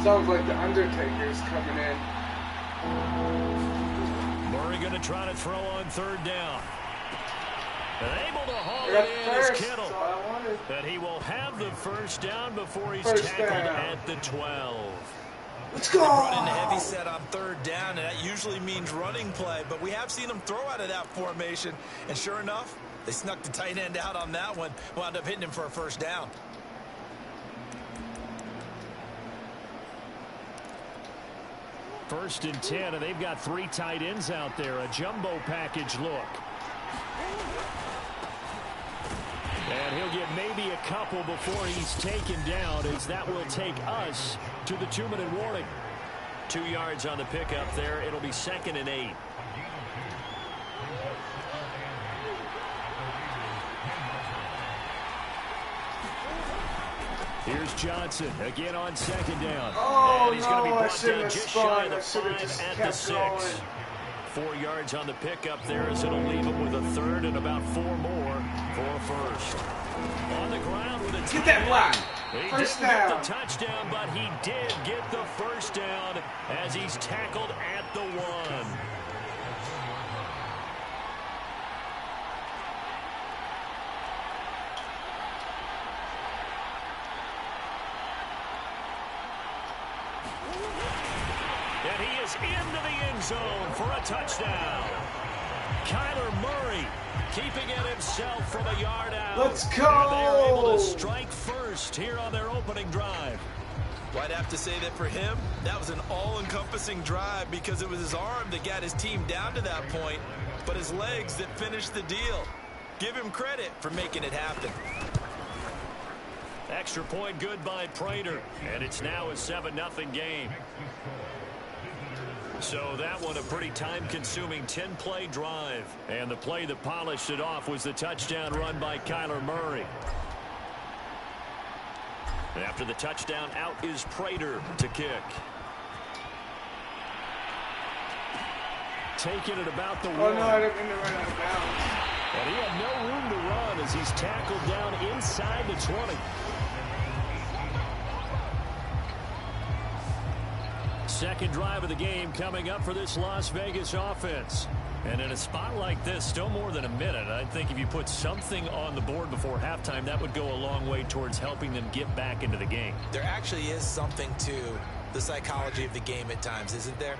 Sounds like the Undertaker's coming in. Murray going to try to throw on 3rd down. And able to haul Got it in first, is Kittle. so I wanted. And he will have the 1st down before he's First tackled down. at the 12. Let's go! They brought in a heavy set on 3rd down, and that usually means running play. But we have seen them throw out of that formation. And sure enough, they snuck the tight end out on that one. Wound up hitting him for a 1st down. First and 10, and they've got 3 tight ends out there. A jumbo package look. And he'll get maybe a couple before he's taken down, as that will take us to the 2-minute warning. 2 yards on the pickup there. It'll be 2nd and 8. Here's Johnson again on 2nd down. Oh, and he's going to be no, I brought shouldn't down have just spun. shy of the I should have 5 just at the kept 6. going. 4 yards on the pickup there, as it'll leave him with a 3rd and about 4 more for a 1st. On the ground with a Get that block. He First didn't get down. the touchdown, but he did get the 1st down as he's tackled at the 1. And he is into the end zone for a touchdown. Kyler Murray keeping it himself from a yard out. Let's go! And they are able to strike first here on their opening drive. Well, I'd have to say that for him, that was an all-encompassing drive because it was his arm that got his team down to that point, but his legs that finished the deal. Give him credit for making it happen. Extra point good by Prater, and it's now a 7-0 game. So that one a pretty time-consuming 10-play drive. And the play that polished it off was the touchdown run by Kyler Murray. After the touchdown, out is Prater to kick. Taking it about the 1. Oh, no, I didn't mean to run out of bounds. And he had no room to run as he's tackled down inside the 20. Second drive of the game coming up for this Las Vegas offense. And in a spot like this, still more than a minute, I think if you put something on the board before halftime, that would go a long way towards helping them get back into the game. There actually is something to the psychology of the game at times, isn't there?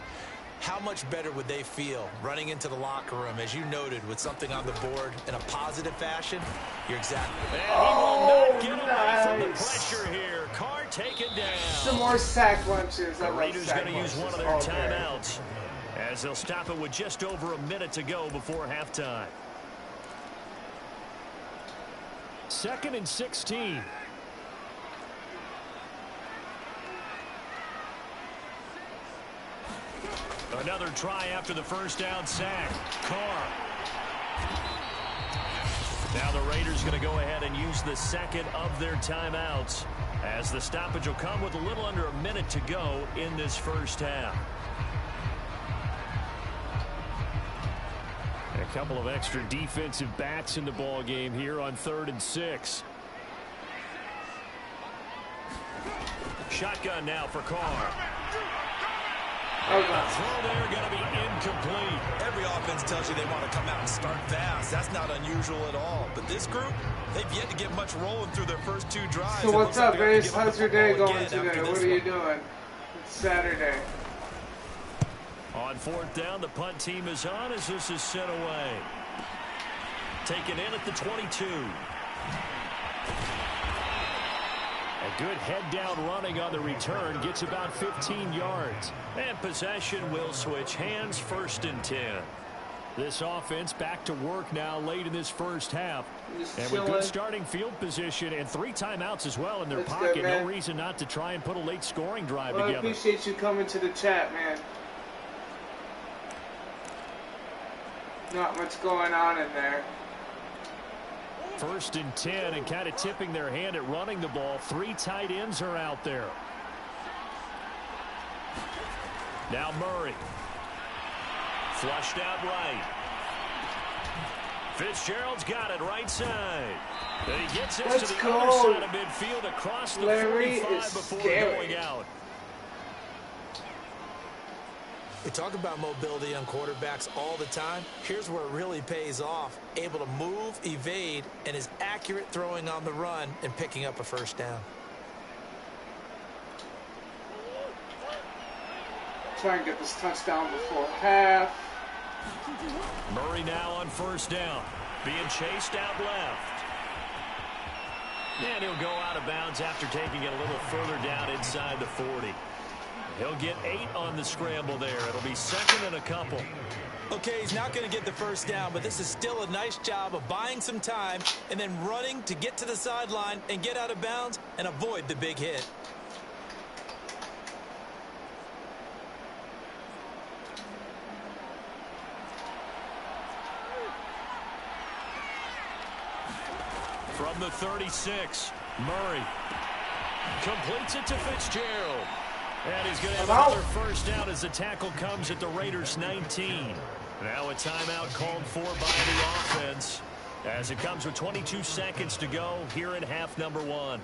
How much better would they feel running into the locker room, as you noted, with something on the board in a positive fashion? You're exactly right. And he will not get nice. away from the pressure here. Carr taken down. Some more sack lunches. The I love Raiders sack going to use lunches one of their all day. timeouts as they'll stop it with just over a minute to go before halftime. 2nd and 16. Another try after the first down sack. Carr. Now the Raiders going to go ahead and use the second of their timeouts, as the stoppage will come with a little under a minute to go in this first half. A couple of extra defensive backs in the ball game here on 3rd and 6. Shotgun now for Carr. Throw there going to be incomplete. Every offense tells you they want to come out and start fast. That's not unusual at all. But this group, they've yet to get much rolling through their first 2 drives. So what's up, Ace? How's your day going today? What are you doing? It's Saturday. On 4th down, the punt team is on as this is sent away. Taken in at the 22. A good head-down running on the return gets about 15 yards. And possession will switch hands, 1st and 10. This offense back to work now late in this first half. And with good starting field position and 3 timeouts as well in their pocket, good, no reason not to try and put a late scoring drive together. I appreciate you coming to the chat, man. Not much going on in there. 1st and 10, and kind of tipping their hand at running the ball. 3 tight ends are out there. Now Murray. Flushed out right. Fitzgerald's got it right side. And he gets it to the other side of midfield across the 45 before going out. We talk about mobility on quarterbacks all the time. Here's where it really pays off. Able to move, evade, and is accurate throwing on the run and picking up a first down. Try and get this touchdown before half. Murray now on 1st down. Being chased out left. And he'll go out of bounds after taking it a little further down inside the 40. He'll get 8 on the scramble there. It'll be 2nd and a couple. Okay, he's not going to get the first down, but this is still a nice job of buying some time and then running to get to the sideline and get out of bounds and avoid the big hit. From the 36, Murray completes it to Fitzgerald. And he's going to have another first down as the tackle comes at the Raiders' 19. Now a timeout called for by the offense as it comes with 22 seconds to go here in half number 1.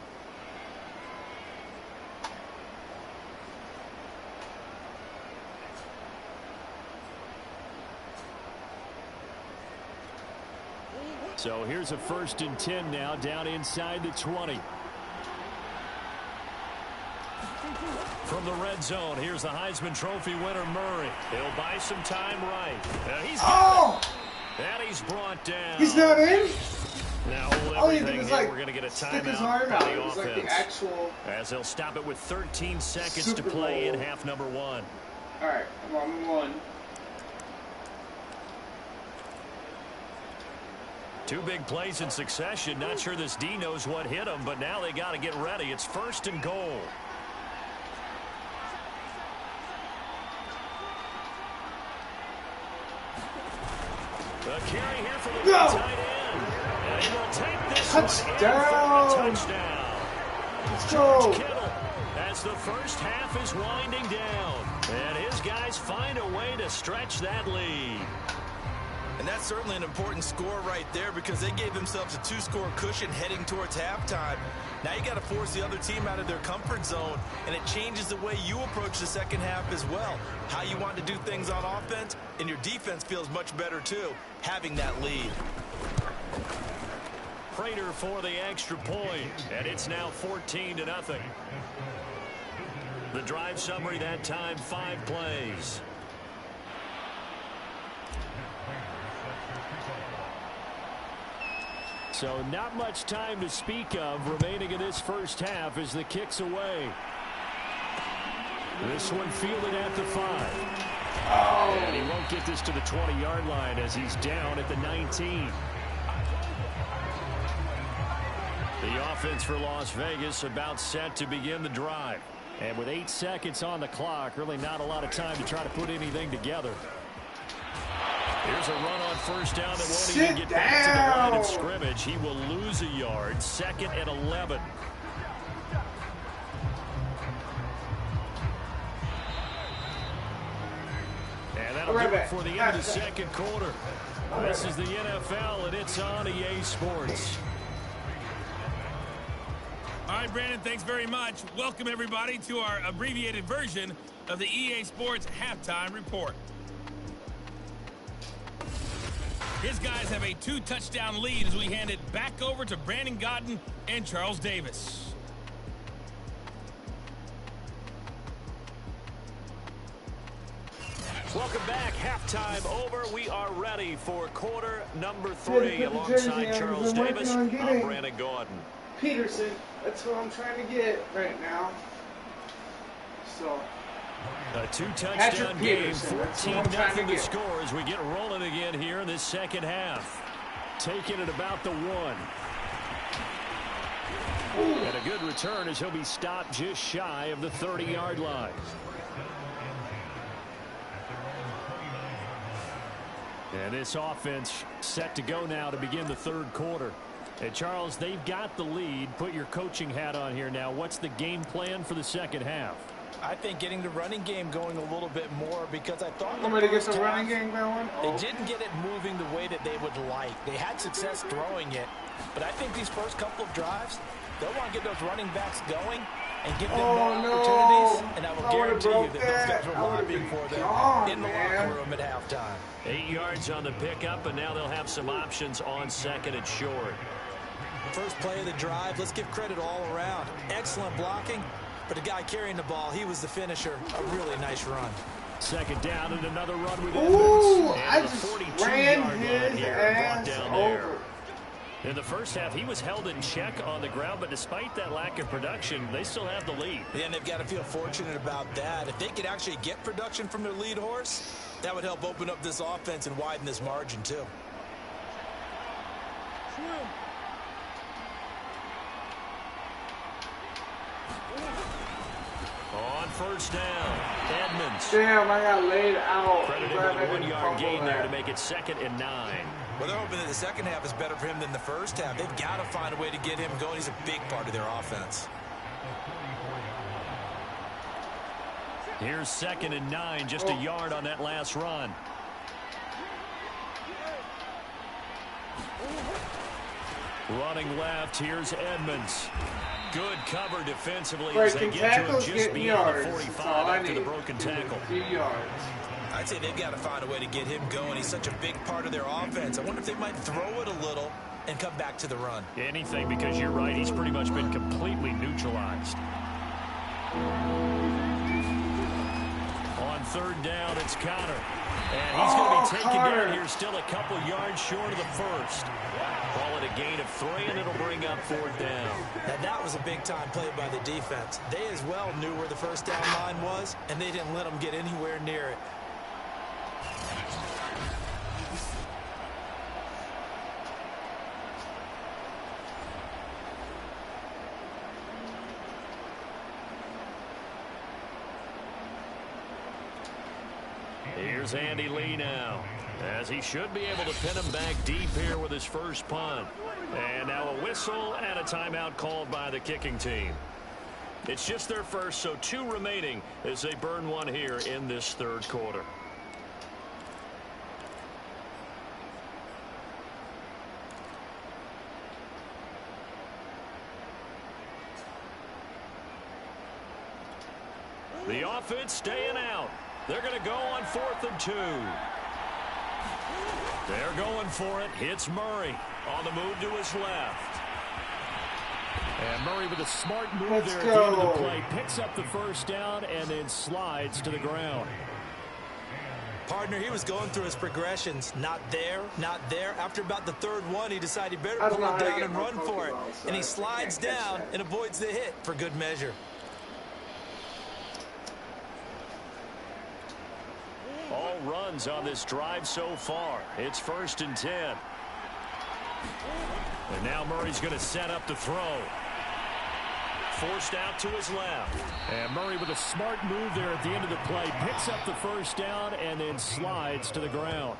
So here's a 1st and 10 now down inside the 20. From the red zone, here's the Heisman Trophy winner, Murray. He'll buy some time right. He's got it. And he's brought down. He's not in? Now hold everything here. We're going to get a stick his timeout arm for out. the It was offense. like the actual as they'll stop it with 13 seconds Super to play Bowl. in half number 1. All right, I'm on 1. 2 big plays in succession. Not sure this D knows what hit him, but now they got to get ready. It's 1st and goal. The carry here for the tight end. And he will take this touchdown. Touchdown. Let's go. Kittle, as the first half is winding down. And his guys find a way to stretch that lead. And that's certainly an important score right there because they gave themselves a 2-score cushion heading towards halftime. Now you got to force the other team out of their comfort zone, and it changes the way you approach the second half as well. How you want to do things on offense, and your defense feels much better too, having that lead. Prater for the extra point, and it's now 14-0. The drive summary that time, 5 plays. So not much time to speak of remaining in this first half as the kick's away. This one fielded at the 5. And he won't get this to the 20-yard line as he's down at the 19. The offense for Las Vegas about set to begin the drive. And with 8 seconds on the clock, really not a lot of time to try to put anything together. Here's a run on first down that won't even get back to the line of scrimmage. He will lose a yard. 2nd and 11. And that'll do it for the end of the second quarter. This is the NFL, and it's on EA Sports. All right, Brandon, thanks very much. Welcome, everybody, to our abbreviated version of the EA Sports Halftime Report. His guys have a 2-touchdown lead as we hand it back over to Brandon Gaudin and Charles Davis. Welcome back. Halftime over. We are ready for quarter number 3 alongside Charles Davis. I'm Brandon Gaudin. Peterson, that's what I'm trying to get right now. So a 2-touchdown game, 14-0 the score as we get rolling again here in this second half. Taking it about the 1. And a good return as he'll be stopped just shy of the 30-yard line. And this offense set to go now to begin the third quarter. And Charles, they've got the lead. Put your coaching hat on here now. What's the game plan for the second half? I think getting the running game going a little bit more because I thought I'm going to get the running game going. They didn't get it moving the way that they would like. They had success throwing it. But I think these first couple of drives, they'll want to get those running backs going and give them more opportunities. And I will guarantee you that those guys were lobbying for them in the locker room at halftime. 8 yards on the pickup, and now they'll have some options on 2nd and short. First play of the drive, let's give credit all around. Excellent blocking, but the guy carrying the ball, he was the finisher. A really nice run. 2nd down and another run with Ooh, Edmonds. I just ran his ass over. In the first half, he was held in check on the ground, but despite that lack of production, they still have the lead. Yeah, and they've got to feel fortunate about that. If they could actually get production from their lead horse, that would help open up this offense and widen this margin, too. On first down, Edmonds. Damn, I got laid out. Credited with a 1-yard gain there to make it 2nd and 9. Well, they're hoping that the second half is better for him than the first half. They've got to find a way to get him going. He's a big part of their offense. Here's 2nd and 9, just a yard on that last run. Running left, here's Edmonds. Good cover defensively as they get to him just beyond the 45 after the broken tackle. I'd say they've got to find a way to get him going. He's such a big part of their offense. I wonder if they might throw it a little and come back to the run. Anything, because you're right, he's pretty much been completely neutralized. On 3rd down, it's Connor. And he's going to be taken down here, still a couple yards short of the first. Call it a gain of 3, and it'll bring up 4th down. Now, that was a big-time play by the defense. They as well knew where the first down line was, and they didn't let them get anywhere near it. Here's Andy Lee now, as he should be able to pin him back deep here with his first punt. And now a whistle and a timeout called by the kicking team. It's just their first, so 2 remaining as they burn one here in this third quarter. The offense staying out. They're going to go on 4th and 2. They're going for it. Hits Murray on the move to his left. And Murray with a smart move there at the end of the play. Picks up the first down and then slides to the ground. Partner, he was going through his progressions. Not there, not there. After about the 3rd one, he decided he better pull it down and run for it. And he slides down and avoids the hit for good measure. All runs on this drive so far. It's 1st and 10. And now Murray's going to set up the throw. forced out to his left. And Murray with a smart move there at the end of the play. Picks up the first down and then slides to the ground.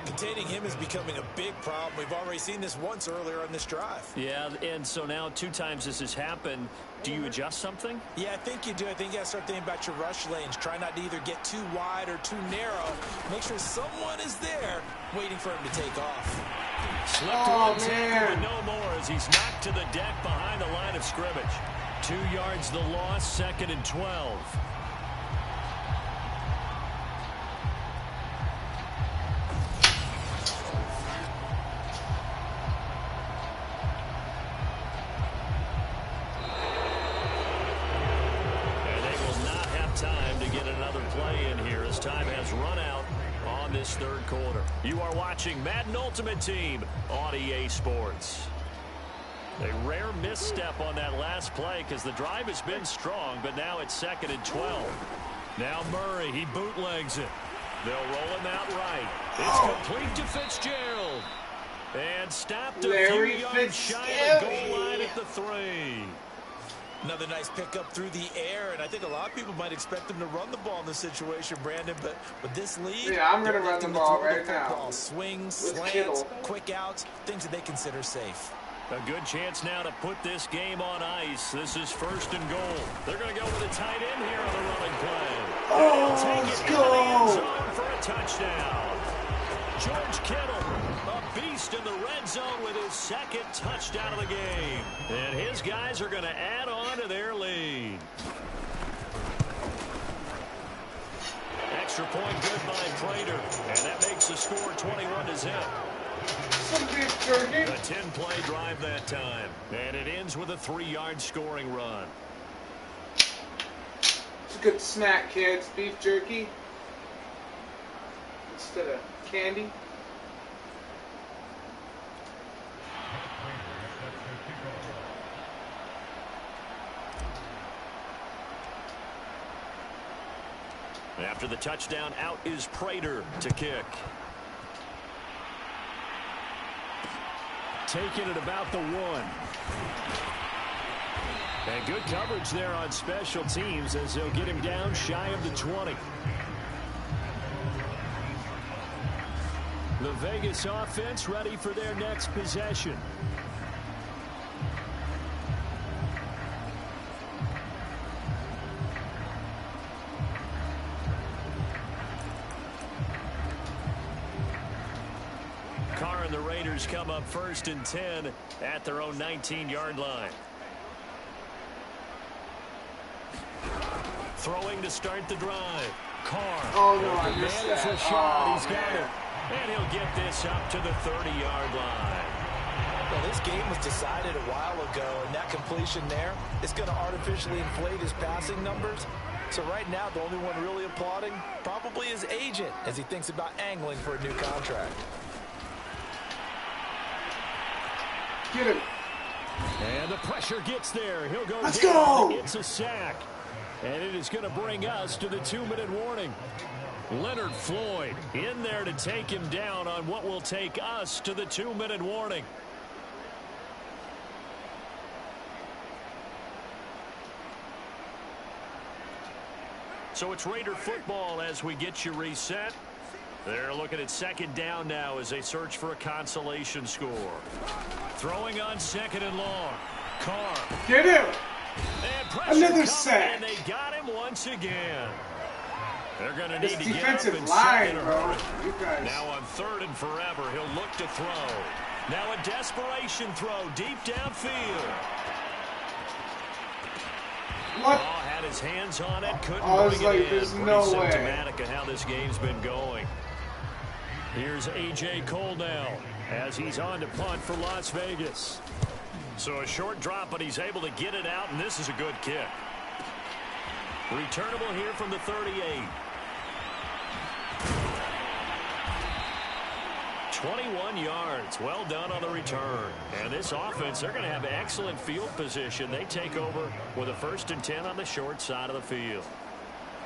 Containing him is becoming a big problem. We've already seen this once earlier on this drive. Yeah, and so now 2 times this has happened. Do you adjust something? Yeah, I think you do. I think you got to start thinking about your rush lanes. Try not to either get too wide or too narrow. Make sure someone is there waiting for him to take off. Slipped one tackle and no more as he's knocked to the deck behind the line of scrimmage. 2 yards the loss, 2nd and 12. Time has run out on this 3rd quarter. You are watching Madden Ultimate Team on EA Sports. A rare misstep on that last play because the drive has been strong, but now it's 2nd and 12. Now Murray, he bootlegs it. They'll roll him out right. It's complete to Fitzgerald. And stopped a few yards shy of the goal line at the 3. Another nice pickup through the air, and I think a lot of people might expect them to run the ball in this situation, Brandon, but with this lead, yeah, I'm going to run the ball right now. Swings, slants, quick outs, things that they consider safe. A good chance now to put this game on ice. This is 1st and goal. They're going to go with a tight end here on the running play. Oh, let's go! For a touchdown. George Kittle, a beast in the red zone with his 2nd touchdown of the game. And his guys are going to add on to their lead. Extra point good by Prater. And that makes the score 21-0. A 10-play drive that time. And it ends with a 3-yard scoring run. It's a good snack, kids. Beef jerky instead of candy. After the touchdown, out is Prater to kick. Taking it about the 1. And good coverage there on special teams as they'll get him down shy of the 20. The Vegas offense ready for their next possession. Carr and the Raiders come up 1st and 10 at their own 19-yard line. Throwing to start the drive. Carr. Oh, no, I missed that. A shot. He's got it. And he'll get this up to the 30-yard line. Well, this game was decided a while ago, and that completion there is going to artificially inflate his passing numbers. So right now, the only one really applauding probably his agent as he thinks about angling for a new contract. Get him. And the pressure gets there. He'll go Let's down. go. It's a sack. And it is going to bring us to the 2-minute warning. Leonard Floyd in there to take him down on what will take us to the 2-minute warning. So it's Raider football as we get you reset. They're looking at 2nd down now as they search for a consolation score. Throwing on 2nd and long. Carr. Get him. And another sack. And they got him once again. They're going to need This to get up defensive and line, set in a bro. hurry. You guys. Now on 3rd and forever, he'll look to throw. Now a desperation throw deep downfield. What? Oh, had his hands on it, couldn't I was bring like, it in. there's Pretty no way. symptomatic of how this game's been going. Here's A.J. Cole now as he's on to punt for Las Vegas. So a short drop, but he's able to get it out, and this is a good kick. Returnable here from the 38. 21 yards. Well done on the return. And this offense, they're going to have excellent field position. They take over with a 1st and 10 on the short side of the field.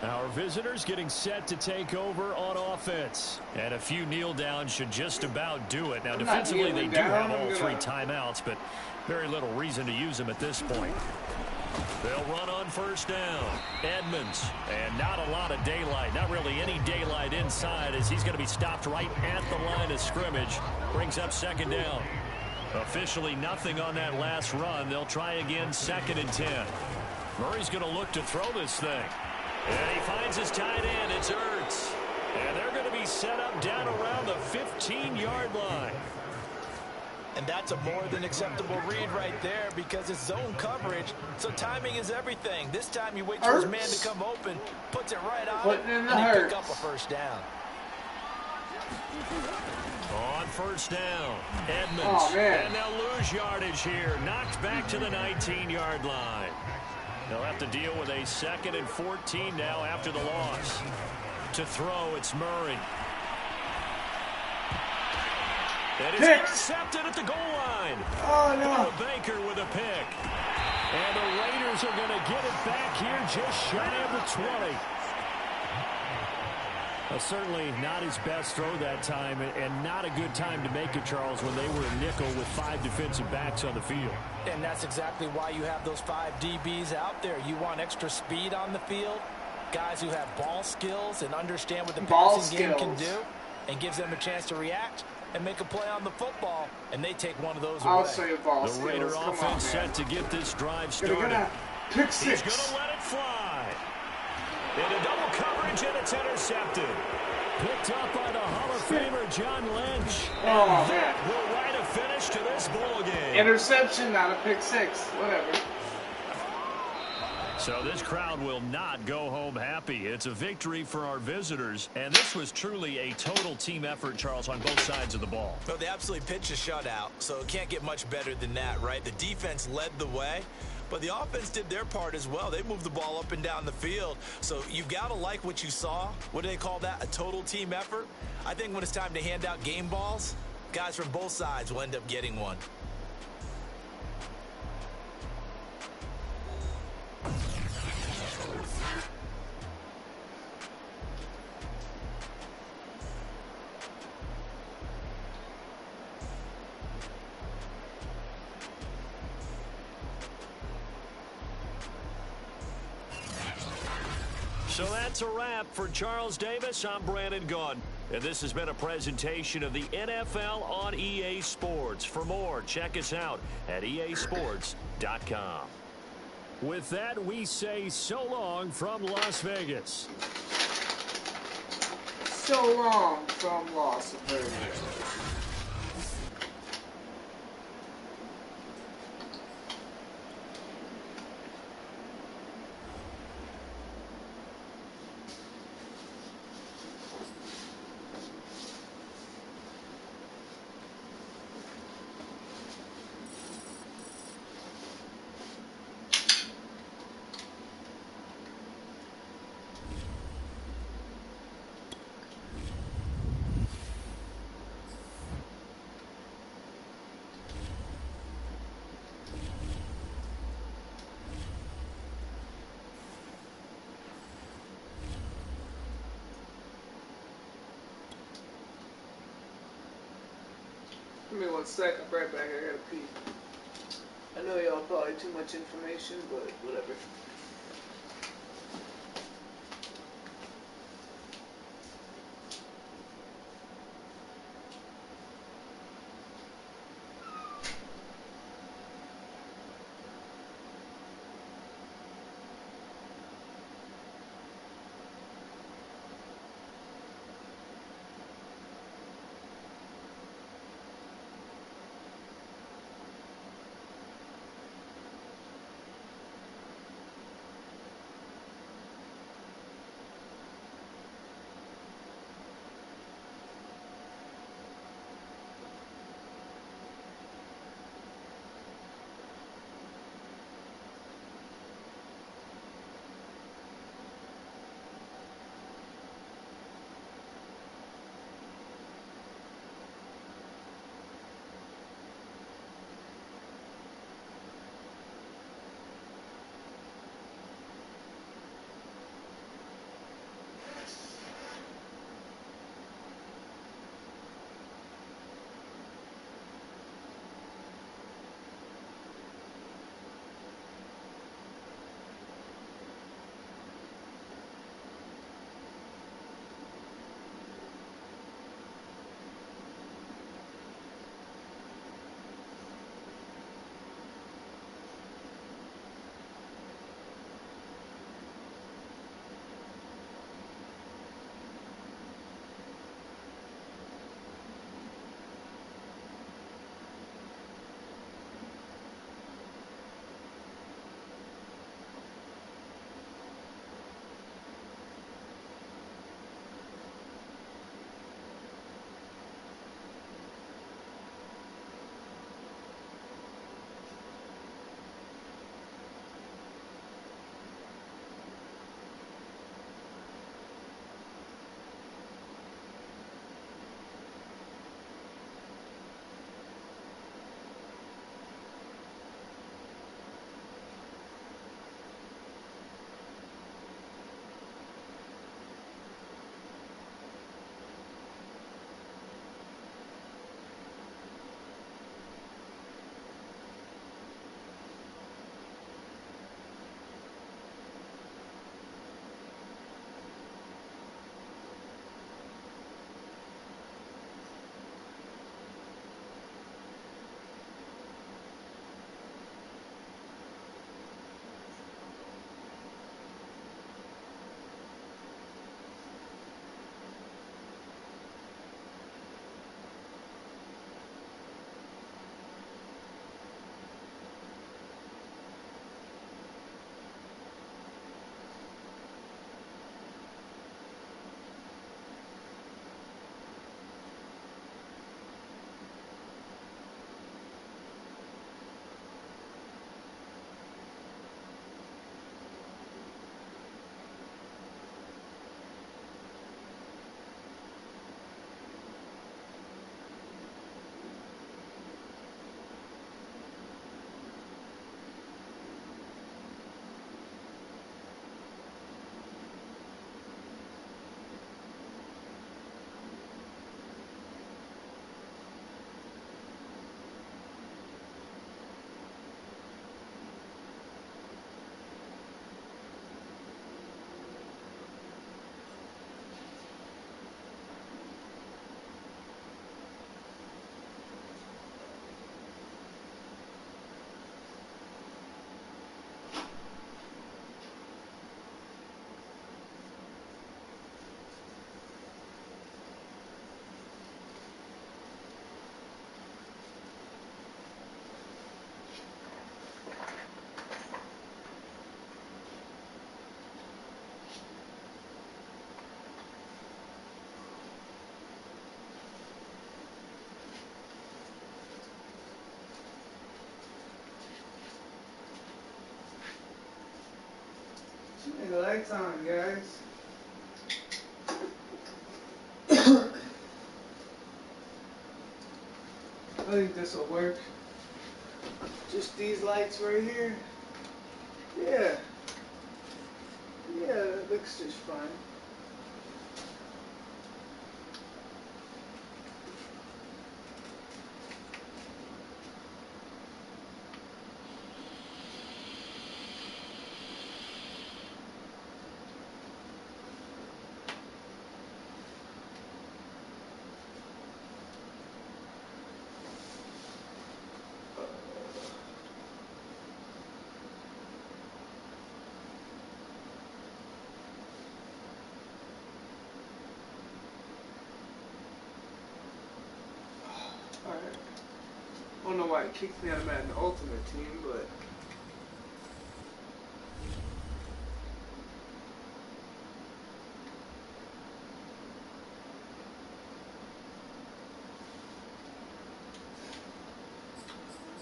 Our visitors getting set to take over on offense. And a few kneel downs should just about do it. Now, defensively, they do have all 3 timeouts, but Very little reason to use him at this point. They'll run on first down. Edmonds, and not a lot of daylight. Not really any daylight inside as he's going to be stopped right at the line of scrimmage. Brings up second down. Officially nothing on that last run. They'll try again 2nd and 10. Murray's going to look to throw this thing. And he finds his tight end. It's Ertz. And they're going to be set up down around the 15-yard line. And that's a more than acceptable read right there because it's zone coverage, so timing is everything. This time you wait for his man to come open, puts it right on him, and they pick up a first down. On first down, Edmonds. And they'll lose yardage here. Knocked back to the 19-yard line. They'll have to deal with a 2nd and 14 now after the loss. To throw, it's Murray. And it's intercepted at the goal line. Oh, no. Baker with a pick. And the Raiders are going to get it back here just shy of the 20. Certainly not his best throw that time, and not a good time to make it, Charles, when they were a nickel with 5 defensive backs on the field. And that's exactly why you have those 5 DBs out there. You want extra speed on the field, guys who have ball skills and understand what the passing game can do, and gives them a chance to react and make a play on the football, and they take one of those away. I'll say ball the skills. Raider Come offense on, set to get this drive started. Pick 6. He's going to let it fly. Into double coverage, and it's intercepted. Picked up by the Hall of Famer John Lynch. Oh, and man. Will write a finish to this ball game. Interception, not a pick 6. Whatever. So this crowd will not go home happy. It's a victory for our visitors, and this was truly a total team effort, Charles, on both sides of the ball. Well, they absolutely pitched a shutout, so it can't get much better than that, right? The defense led the way, but the offense did their part as well. They moved the ball up and down the field, so you've got to like what you saw. What do they call that? A total team effort? I think when it's time to hand out game balls, guys from both sides will end up getting one. So that's a wrap for Charles Davis. I'm Brandon Gaudin, and this has been a presentation of the NFL on EA Sports. For more, check us out at easports.com. With that, we say so long from Las Vegas. So long from Las Vegas. Give me 1 sec, I'll be right back, I gotta pee. I know y'all probably too much information, but whatever. the lights on, guys. I think this will work. Just these lights right here. Yeah. Yeah, it looks just fine. Alright. I don't know why it kicked me out of Madden Ultimate Team, but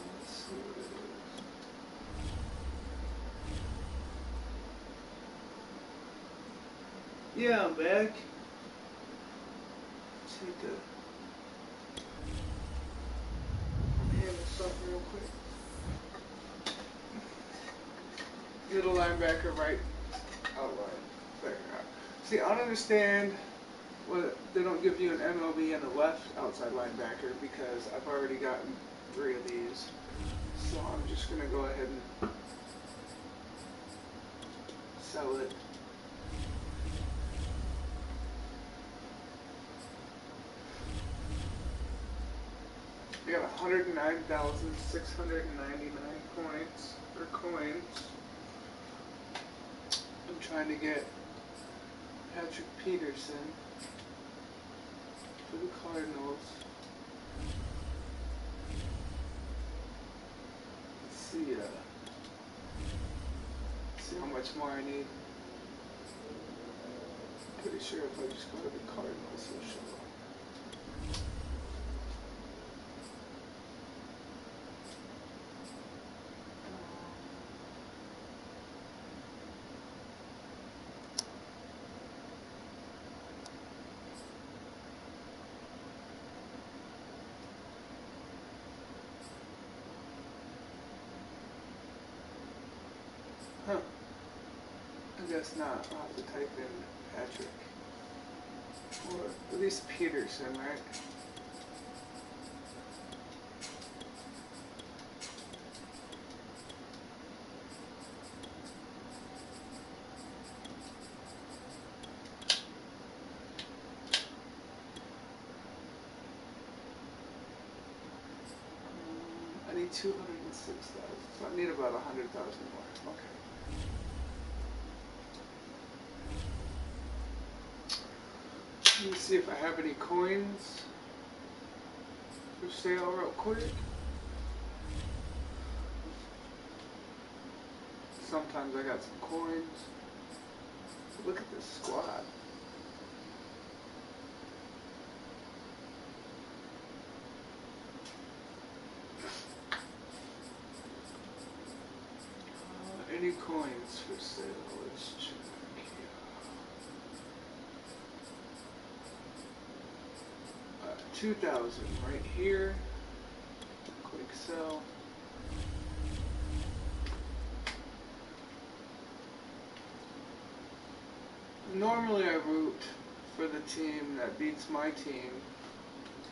let's see what it is. Yeah, I'm back. Take a handle something real quick. Middle linebacker, right outline. See, I don't understand why they don't give you an MLB and a left outside linebacker because I've already gotten 3 of these. So I'm just going to go ahead and sell it. I got 109,699 points or coins. I'm trying to get Patrick Peterson for the Cardinals. Let's see how much more I need. Pretty sure if I just go to the Cardinals, it'll show up. Huh. I guess not. I'll have to type in Patrick. Or at least Peterson, right? I need 206,000, so I need about 100,000 more. Okay. Let me see if I have any coins for sale real quick. Sometimes I got some coins. Look at this squad. Any coins for sale? Let's check. 2,000 right here. Quick sell. Normally I root for the team that beats my team,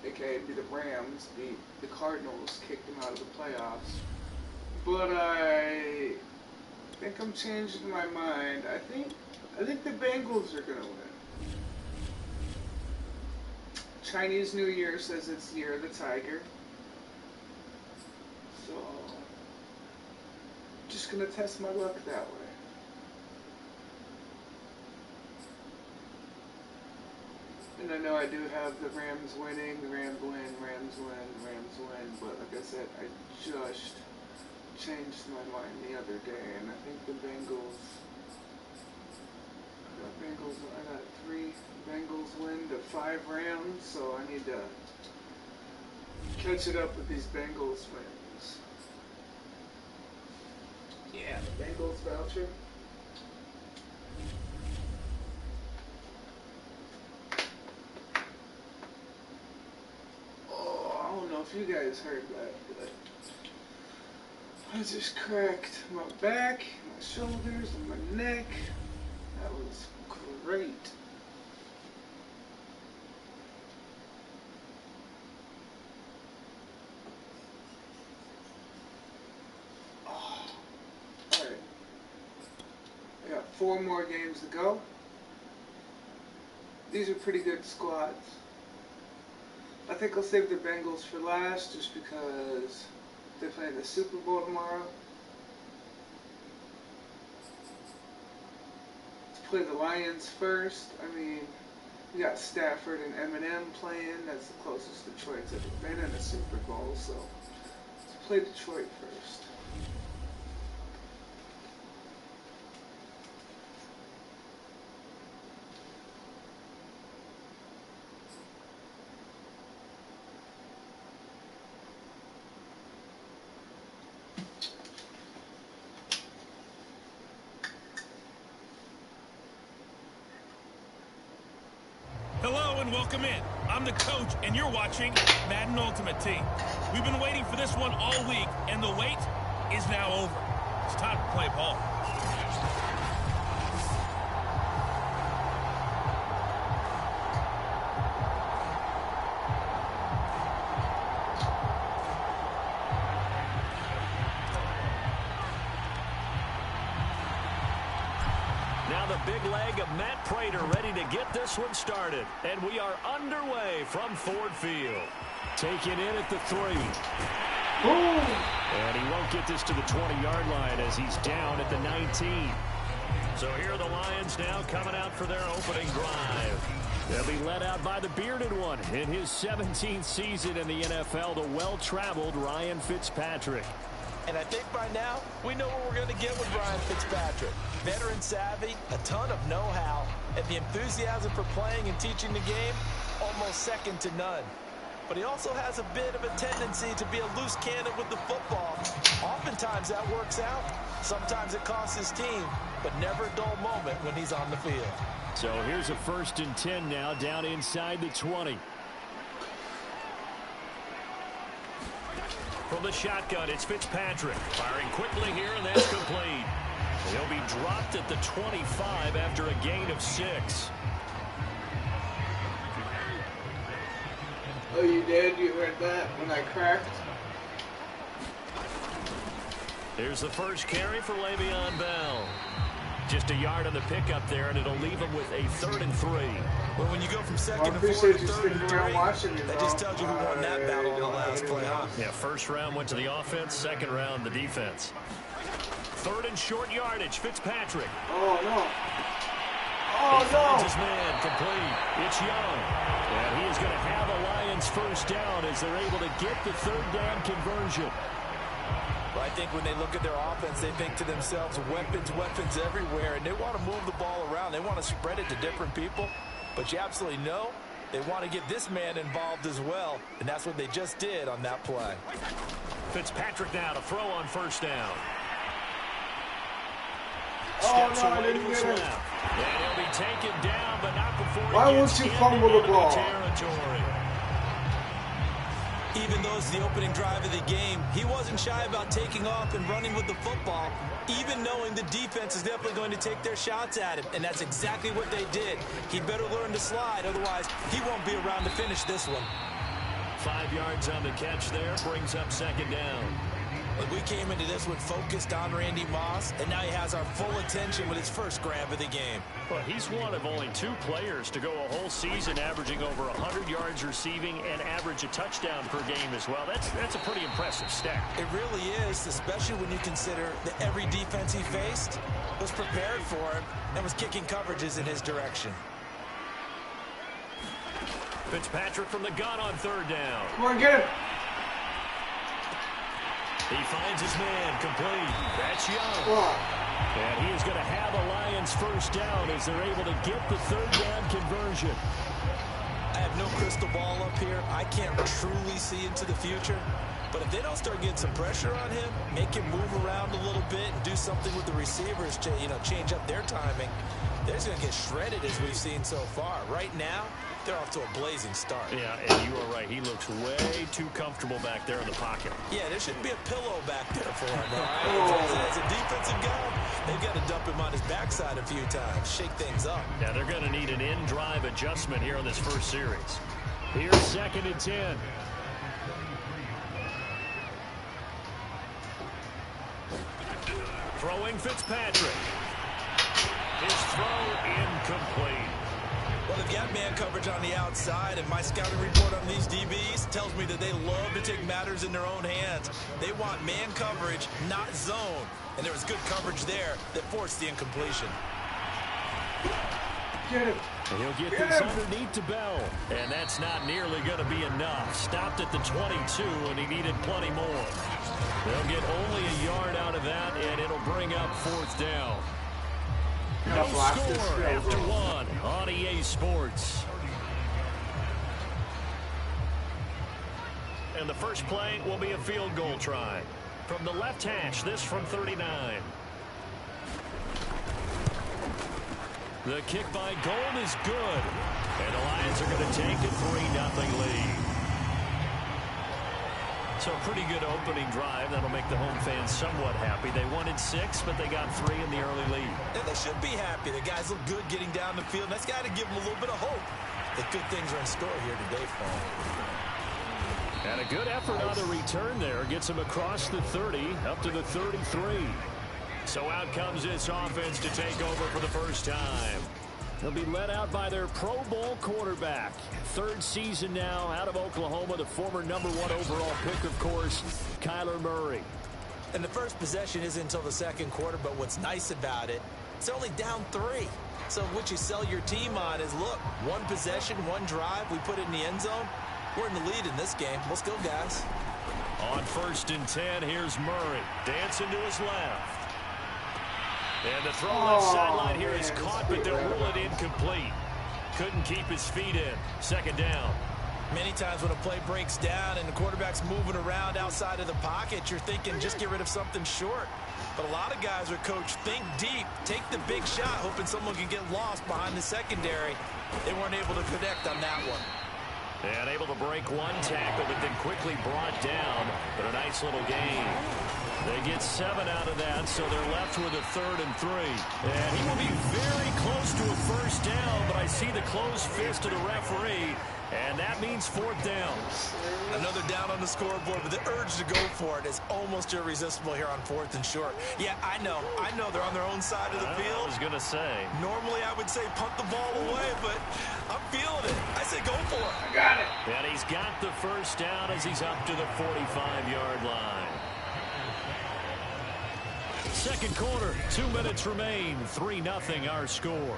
aka the Rams, beat the Cardinals, kicked them out of the playoffs. But I think I'm changing my mind. I think the Bengals are gonna win. Chinese New Year says it's the year of the tiger. So just gonna test my luck that way. And I know I do have the Rams winning, the Rams win, but like I said, I just changed my mind the other day, and I think the Bengals, I got 3 Bengals win to 5 Rams, so I need to catch it up with these Bengals wins. Yeah, the Bengals voucher. if you guys heard that, but I just cracked my back, my shoulders, and my neck. That was great. Oh. Alright. I got 4 more games to go. These are pretty good squads. I think I'll save the Bengals for last just because they're playing the Super Bowl tomorrow. Let's play the Lions first. I mean, we got Stafford and Eminem playing. That's the closest Detroit's ever been in a Super Bowl. So let's play Detroit first. Hello and welcome in. I'm the coach, and you're watching Madden Ultimate Team. We've been waiting for this one all week, and the wait is now over. It's time to play ball. Now the big leg of Matt Prater ready to get this one started. And we are underway from Ford Field. Taken in at the 3. And he won't get this to the 20-yard line as he's down at the 19. So here are the Lions now coming out for their opening drive. They'll be led out by the bearded one in his 17th season in the NFL, the well-traveled Ryan Fitzpatrick. And I think by now, we know what we're going to get with Ryan Fitzpatrick. Veteran savvy, a ton of know-how, and the enthusiasm for playing and teaching the game, almost second to none. But he also has a bit of a tendency to be a loose cannon with the football. Oftentimes that works out. Sometimes it costs his team, but never a dull moment when he's on the field. So here's a 1st and 10 now down inside the 20. From the shotgun, it's Fitzpatrick. Firing quickly here, and that's complete. He'll be dropped at the 25 after a gain of 6. Oh, you did? You heard that when I cracked? Here's the first carry for Le'Veon Bell. Just a yard on the pickup there, and it'll leave him with a 3rd and 3. Well, when you go from 2nd to 4th to 3rd and 3, that just tells you who won that battle in the last play, huh? Yeah, 1st round went to the offense, 2nd round the defense. 3rd and short yardage, Fitzpatrick. Oh, no. He finds his man complete. It's Young. And he is going to have a Lions 1st down as they're able to get the 3rd down conversion. Well, I think when they look at their offense, they think to themselves, weapons, weapons everywhere, and they want to move the ball around. They want to spread it to different people. But you absolutely know they want to get this man involved as well, and that's what they just did on that play. Fitzpatrick now to throw on 1st down. Steps away to his left. And he'll be taken down, but not before Why won't you fumble the ball? Territory. Even though it's the opening drive of the game, he wasn't shy about taking off and running with the football, even knowing the defense is definitely going to take their shots at him, and that's exactly what they did. He better learn to slide, otherwise he won't be around to finish this one. 5 yards on the catch there, brings up 2nd down. And we came into this one focused on Randy Moss, and now he has our full attention with his first grab of the game. Well, he's one of only 2 players to go a whole season averaging over 100 yards receiving and average a touchdown per game as well. That's a pretty impressive stat. It really is, especially when you consider that every defense he faced was prepared for him and was kicking coverages in his direction. Fitzpatrick from the gun on 3rd down. Come on, get him. He finds his man complete. That's Young. Oh. And he is going to have a Lions 1st down as they're able to get the 3rd down conversion. I have no crystal ball up here. I can't truly see into the future. But if they don't start getting some pressure on him, make him move around a little bit and do something with the receivers to, change up their timing, they're just going to get shredded as we've seen so far. Right now, they're off to a blazing start. Yeah, and you are right. He looks way too comfortable back there in the pocket. Yeah, there shouldn't be a pillow back there for him, all right? As a defensive guy, they've got to dump him on his backside a few times, shake things up. Yeah, they're going to need an in-drive adjustment here in this first series. Here's 2nd and 10. Throwing Fitzpatrick. His throw incomplete. Well, they've got man coverage on the outside, and my scouting report on these DBs tells me that they love to take matters in their own hands. They want man coverage, not zone. And there was good coverage there that forced the incompletion. Get him. And he'll get this underneath to Bell. And that's not nearly going to be enough. Stopped at the 22, and he needed plenty more. They'll get only a yard out of that, and it'll bring up 4th down. No score after 1 on EA Sports. And the first play will be a field goal try. From the left hash, this from 39. The kick by Gold is good. And the Lions are going to take a 3-0 lead. So a pretty good opening drive. That'll make the home fans somewhat happy. They wanted 6, but they got 3 in the early lead. And they should be happy. The guys look good getting down the field. That's got to give them a little bit of hope that good things are in store here today for them. And a good effort on the return there. Gets him across the 30, up to the 33. So out comes this offense to take over for the first time. They'll be led out by their Pro Bowl quarterback. 3rd season now out of Oklahoma, the former #1 overall pick, of course, Kyler Murray. And the first possession isn't until the 2nd quarter, but what's nice about it, it's only down 3. So what you sell your team on is, look, 1 possession, 1 drive, we put it in the end zone. We're in the lead in this game. Let's go, guys. On 1st and 10, here's Murray. Dancing to his left. And the throw left sideline here is caught, but they'll rule it incomplete. Couldn't keep his feet in. 2nd down. Many times when a play breaks down and the quarterback's moving around outside of the pocket, you're thinking just get rid of something short. But a lot of guys are coached, think deep, take the big shot, hoping someone can get lost behind the secondary. They weren't able to connect on that one. And able to break 1 tackle, but then quickly brought down. But a nice little gain. They get 7 out of that, so they're left with a 3rd and 3. And he will be very close to a first down, but I see the closed fist of the referee, and that means 4th down. Another down on the scoreboard, but the urge to go for it is almost irresistible here on 4th and short. Yeah, I know they're on their own side of the field. I was going to say. Normally I would say punt the ball away, but I'm feeling it. I say go for it. I got it. And he's got the first down as he's up to the 45-yard line. 2nd quarter, 2 minutes remain. 3-0 our score.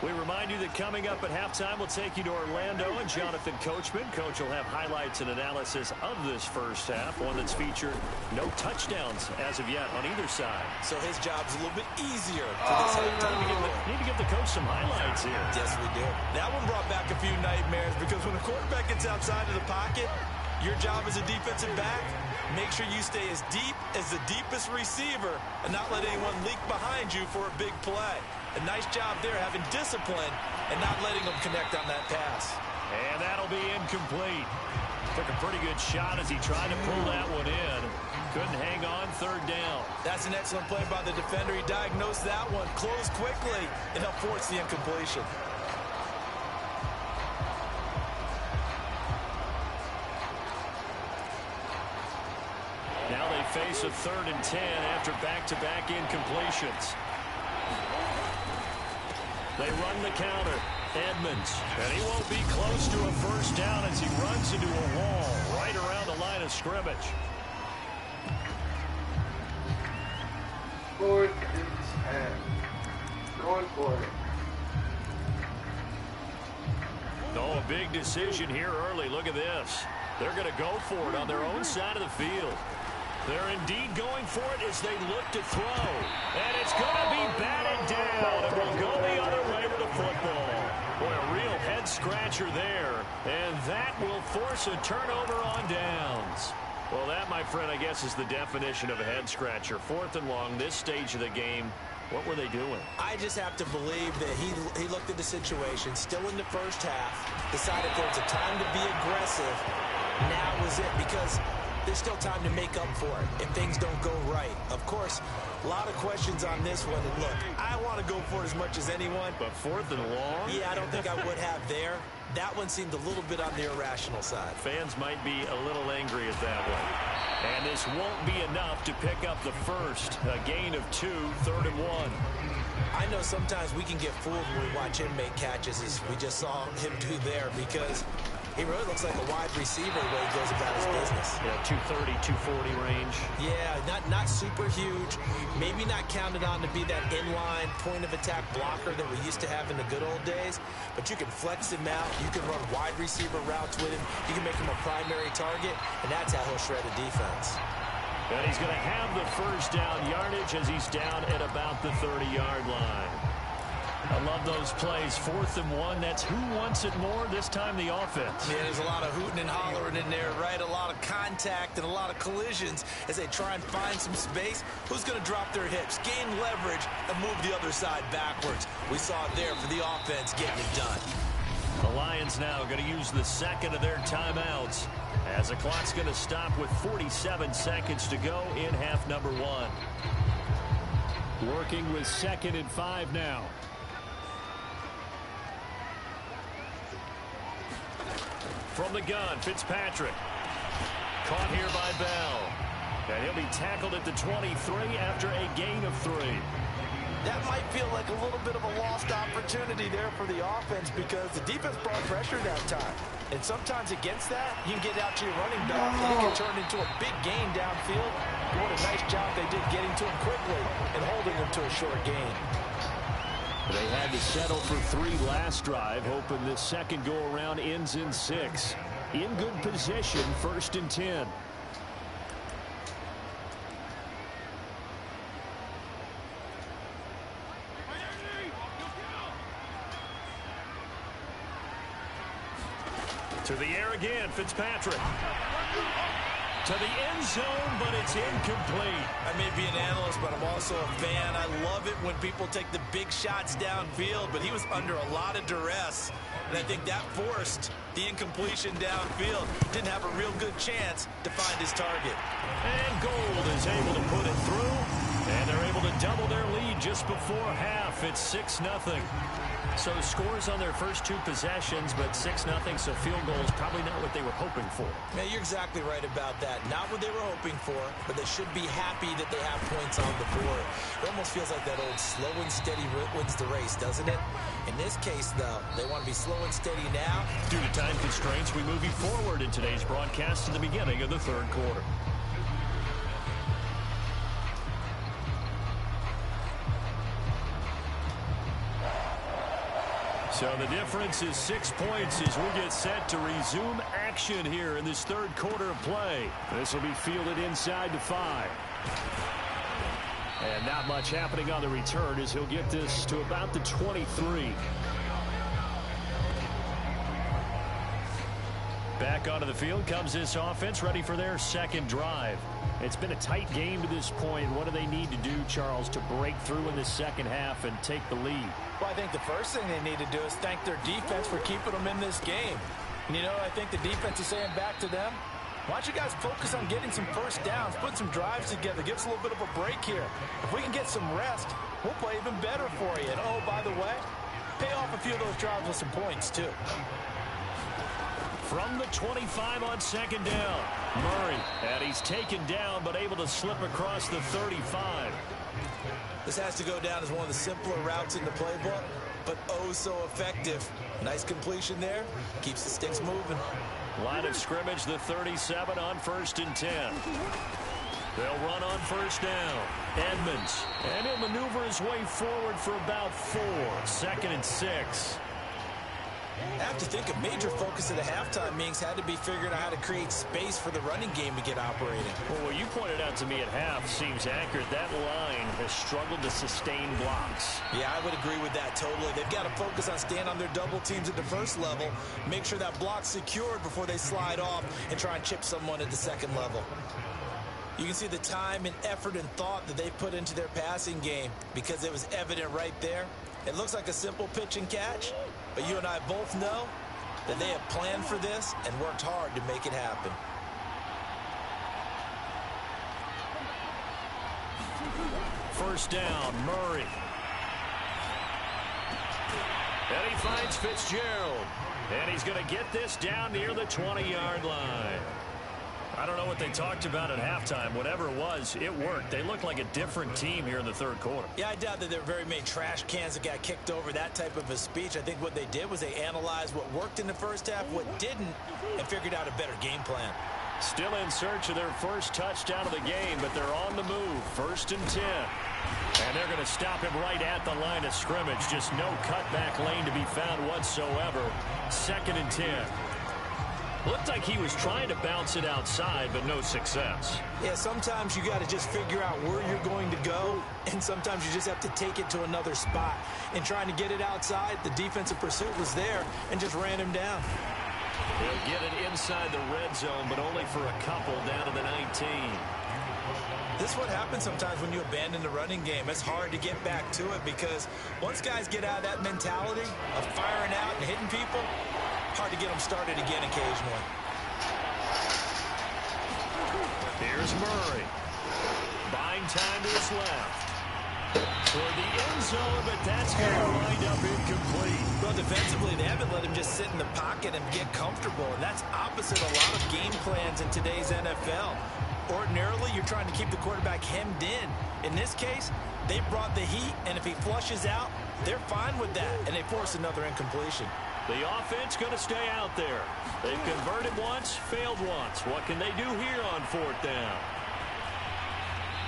We remind you that coming up at halftime, we'll take you to Orlando and Jonathan Coachman. Coach will have highlights and analysis of this first half, one that's featured no touchdowns as of yet on either side. So his job's a little bit easier for this halftime. Need to give the coach some highlights here. Yes, we do. That one brought back a few nightmares because when a quarterback gets outside of the pocket, your job as a defensive back, make sure you stay as deep as the deepest receiver and not let anyone leak behind you for a big play. A nice job there having discipline and not letting them connect on that pass. And that'll be incomplete. Took a pretty good shot as he tried to pull that one in. Couldn't hang on. 3rd down. That's an excellent play by the defender. He diagnosed that one, closed quickly, and helped force the incompletion. Now they face a 3rd and 10 after back-to-back incompletions. They run the counter. Edmonds. And he won't be close to a first down as he runs into a wall right around the line of scrimmage. 4th and 10. Going for it. Oh, a big decision here early. Look at this. They're going to go for it on their own side of the field. They're indeed going for it as they look to throw. And it's going to be batted down. It will go the other way with the football. Boy, a real head-scratcher there. And that will force a turnover on downs. Well, that, my friend, I guess is the definition of a head-scratcher. 4th and long, this stage of the game. What were they doing? I just have to believe that he looked at the situation, still in the first half, decided there was a time to be aggressive. Now was it, because there's still time to make up for it if things don't go right. Of course, a lot of questions on this one. And look, I want to go for it as much as anyone. But 4th and long? Yeah, I don't think I would have there. That one seemed a little bit on the irrational side. Fans might be a little angry at that one. And this won't be enough to pick up the first. A gain of 2, 3rd and 1. I know sometimes we can get fooled when we watch him make catches, as we just saw him do there, because he really looks like a wide receiver the way he goes about his business. Yeah, 230, 240 range. Yeah, not super huge. Maybe not counted on to be that inline point-of-attack blocker that we used to have in the good old days. But you can flex him out. You can run wide receiver routes with him. You can make him a primary target, and that's how he'll shred a defense. And he's going to have the first down yardage as he's down at about the 30-yard line. I love those plays. 4th and 1. That's who wants it more. This time the offense. Yeah, there's a lot of hooting and hollering in there, right? A lot of contact and a lot of collisions as they try and find some space. Who's going to drop their hips, gain leverage, and move the other side backwards? We saw it there for the offense getting it done. The Lions now going to use the second of their timeouts as the clock's going to stop with 47 seconds to go in half number 1. Working with 2nd and 5 now. From the gun, Fitzpatrick. Caught here by Bell. And he'll be tackled at the 23 after a gain of 3. That might feel like a little bit of a lost opportunity there for the offense, because the defense brought pressure that time. And sometimes against that, you can get out to your running back, and it can turn into a big gain downfield. What a nice job they did getting to him quickly and holding him to a short gain. They had to settle for 3 last drive, hoping this second go-around ends in 6. In good position, 1st and 10. To the air again, Fitzpatrick. To the end zone, but it's incomplete. I may be an analyst, but I'm also a fan. I love it when people take the big shots downfield, but he was under a lot of duress, and I think that forced the incompletion downfield. Didn't have a real good chance to find his target. And Gold is able to put it through, and they're able to double their lead just before half. It's 6-0. So scores on their first 2 possessions, but 6-0, so field goal is probably not what they were hoping for. Man, you're exactly right about that. Not what they were hoping for, but they should be happy that they have points on the board. It almost feels like that old slow and steady wins the race, doesn't it? In this case, though, they want to be slow and steady now. Due to time constraints, we move you forward in today's broadcast to the beginning of the 3rd quarter. So the difference is 6 points as we get set to resume action here in this 3rd quarter of play. This will be fielded inside the 5. And not much happening on the return as he'll get this to about the 23. Back onto the field comes this offense, ready for their second drive. It's been a tight game to this point. What do they need to do, Charles, to break through in the second half and take the lead? Well, I think the first thing they need to do is thank their defense for keeping them in this game. And, you know, I think the defense is saying back to them, why don't you guys focus on getting some first downs, put some drives together, give us a little bit of a break here. If we can get some rest, we'll play even better for you. And, oh, by the way, pay off a few of those drives with some points, too. From the 25 on second down, Murray. And he's taken down, but able to slip across the 35. This has to go down as one of the simpler routes in the playbook, but oh so effective. Nice completion there. Keeps the sticks moving. Line of scrimmage, the 37 on 1st and 10. They'll run on 1st down. Edmonds. And he'll maneuver his way forward for about 4. 2nd and 6. I have to think a major focus of the halftime meetings had to be figuring out how to create space for the running game to get operating. Well, what you pointed out to me at half seems accurate. That line has struggled to sustain blocks. Yeah, I would agree with that totally. They've got to focus on staying on their double teams at the first level, make sure that block's secured before they slide off and try and chip someone at the second level. You can see the time and effort and thought that they put into their passing game because it was evident right there. It looks like a simple pitch and catch, but you and I both know that they have planned for this and worked hard to make it happen. First down, Murray. And he finds Fitzgerald. And he's going to get this down near the 20-yard line. I don't know what they talked about at halftime. Whatever it was, it worked. They looked like a different team here in the third quarter. Yeah, I doubt that there were very many trash cans that got kicked over, that type of a speech. I think what they did was they analyzed what worked in the first half, what didn't, and figured out a better game plan. Still in search of their first touchdown of the game, but they're on the move. 1st and 10. And they're going to stop him right at the line of scrimmage. Just no cutback lane to be found whatsoever. 2nd and 10. Looked like he was trying to bounce it outside, but no success. Yeah, sometimes you got to just figure out where you're going to go, and sometimes you just have to take it to another spot. And trying to get it outside, the defensive pursuit was there and just ran him down. He'll get it inside the red zone, but only for a couple down to the 19. This is what happens sometimes when you abandon the running game. It's hard to get back to it because once guys get out of that mentality of firing out and hitting people, hard to get them started again occasionally. Here's Murray. Buying time to his left. For the end zone, but that's going to wind up incomplete. Well, defensively, they haven't let him just sit in the pocket and get comfortable, and that's opposite a lot of game plans in today's NFL. Ordinarily, you're trying to keep the quarterback hemmed in. In this case, they brought the heat, and if he flushes out, they're fine with that, and they force another incompletion. The offense going to stay out there. They've converted once, failed once. What can they do here on 4th down?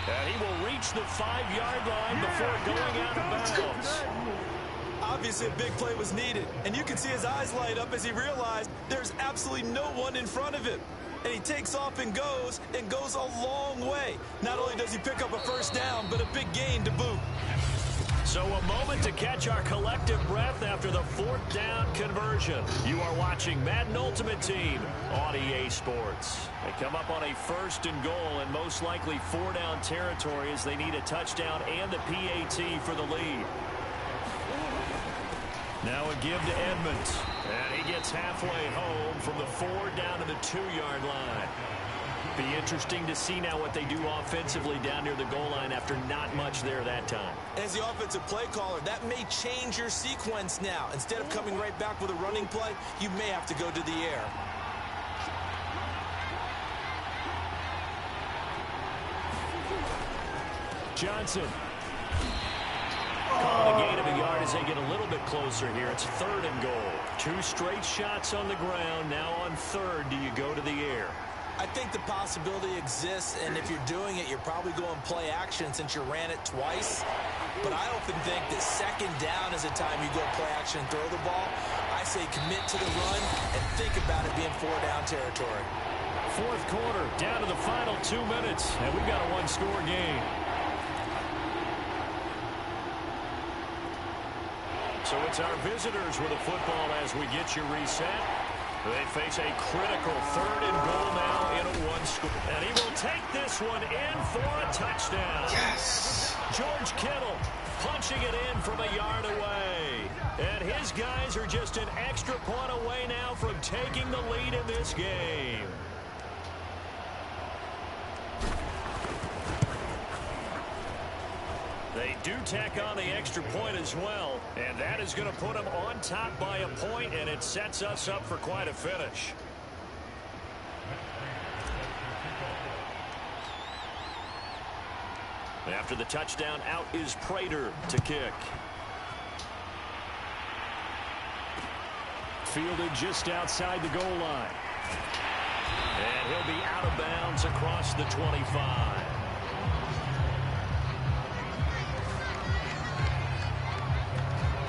And he will reach the 5-yard line before going out of bounds. Obviously, a big play was needed, and you can see his eyes light up as he realized there's absolutely no one in front of him. And he takes off and goes a long way. Not only does he pick up a first down, but a big gain to boot. So a moment to catch our collective breath after the 4th down conversion. You are watching Madden Ultimate Team on EA Sports. They come up on a 1st and goal and most likely 4-down territory as they need a touchdown and the PAT for the lead. Now a give to Edmonds. And he gets halfway home from the 4 down to the 2-yard line. Be interesting to see now what they do offensively down near the goal line after not much there that time. As the offensive play caller, that may change your sequence now. Instead of coming right back with a running play, you may have to go to the air. Johnson. Calling a gain of a yard as they get a little bit closer here. It's 3rd and goal. 2 straight shots on the ground. Now on 3rd, do you go to the air? I think the possibility exists, and if you're doing it, you're probably going play action since you ran it twice. But I often think that 2nd down is a time you go play action and throw the ball. I say commit to the run and think about it being 4-down territory. 4th quarter, down to the final 2 minutes, and we've got a 1-score game. So it's our visitors with the football as we get you reset. They face a critical 3rd and goal now in a 1-score. And he will take this one in for a touchdown. Yes! George Kittle punching it in from a yard away. And his guys are just an extra point away now from taking the lead in this game. They do tack on the extra point as well, and that is going to put them on top by a point, and it sets us up for quite a finish. After the touchdown, out is Prater to kick. Fielded just outside the goal line. And he'll be out of bounds across the 25.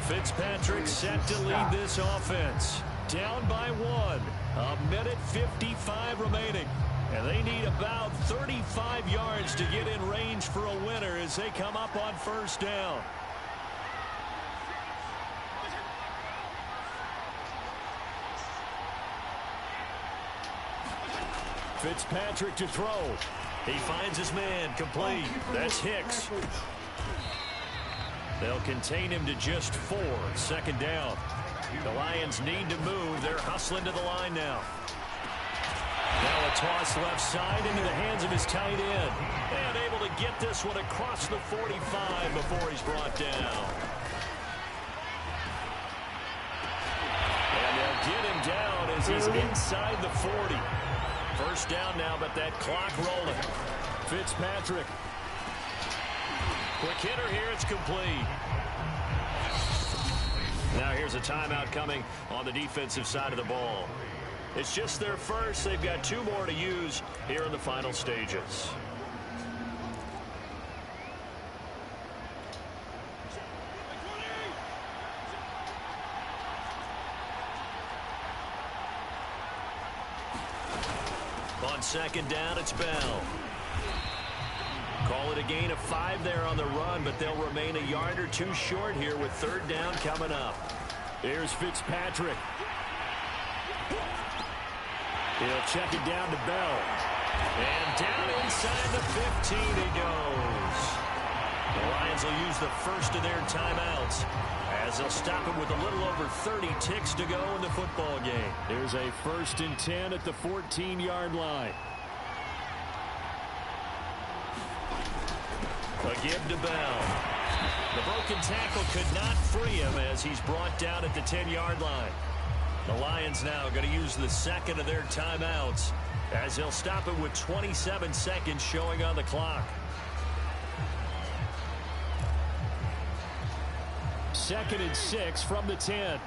Fitzpatrick set to lead this offense. Down by 1. 1:55 remaining. And they need about 35 yards to get in range for a winner as they come up on first down. Fitzpatrick to throw. He finds his man, complete. That's Hicks. They'll contain him to just 4. Second down. The Lions need to move. They're hustling to the line now. Now a toss left side into the hands of his tight end. And able to get this one across the 45 before he's brought down. And they'll get him down as he's inside the 40. First down now, but that clock rolling. Fitzpatrick. Quick hitter here, it's complete. Now here's a timeout coming on the defensive side of the ball. It's just their first. They've got 2 more to use here in the final stages. On second down, it's Bell. Call it a gain of 5 there on the run, but they'll remain a yard or 2 short here with third down coming up. Here's Fitzpatrick. He'll check it down to Bell. And down inside the 15 he goes. The Lions will use the first of their timeouts as they'll stop it with a little over 30 ticks to go in the football game. There's a 1st and 10 at the 14-yard line. A give to Bell. The broken tackle could not free him as he's brought down at the 10-yard line. The Lions now going to use the second of their timeouts as they'll stop it with 27 seconds showing on the clock. 2nd and 6 from the 10.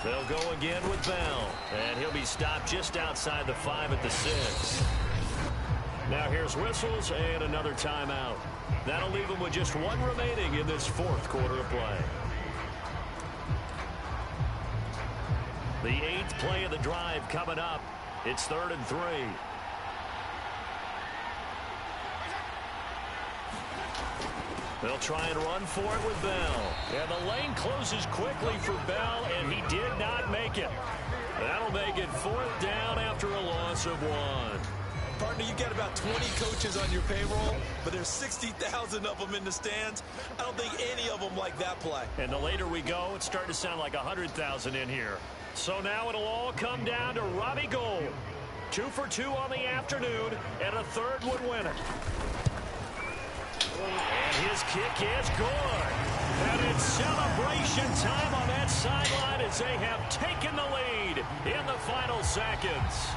They'll go again with Bell, and he'll be stopped just outside the 5 at the 6. Now here's whistles and another timeout. That'll leave them with just 1 remaining in this 4th quarter of play. The 8th play of the drive coming up. It's 3rd and 3. They'll try and run for it with Bell. And the lane closes quickly for Bell, and he did not make it. That'll make it 4th down after a loss of 1. Partner, you got about 20 coaches on your payroll, but there's 60,000 of them in the stands. I don't think any of them like that play. And the later we go, it's starting to sound like 100,000 in here. So now it'll all come down to Robbie Gould. 2 for 2 on the afternoon, and a 3rd would win it. And his kick is good. And it's celebration time on that sideline as they have taken the lead in the final seconds.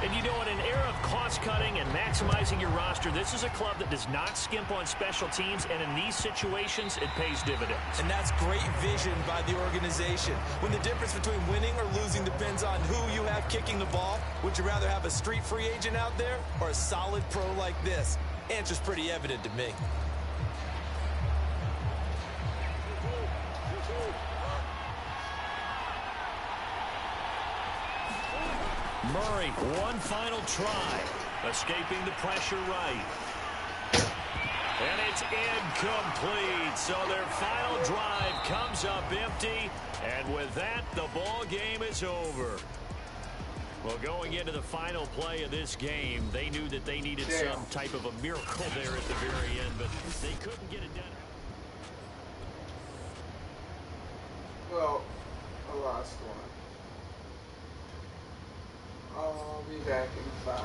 And you know, in an era of cost-cutting and maximizing your roster, this is a club that does not skimp on special teams, and in these situations, it pays dividends. And that's great vision by the organization. When the difference between winning or losing depends on who you have kicking the ball, would you rather have a street free agent out there or a solid pro like this? Answer's pretty evident to me. Murray, one final try. Escaping the pressure right. And it's incomplete. So their final drive comes up empty. And with that, the ball game is over. Well, going into the final play of this game, they knew that they needed some type of a miracle there at the very end, but they couldn't get it done. Well, I lost one. I'll be back in 5.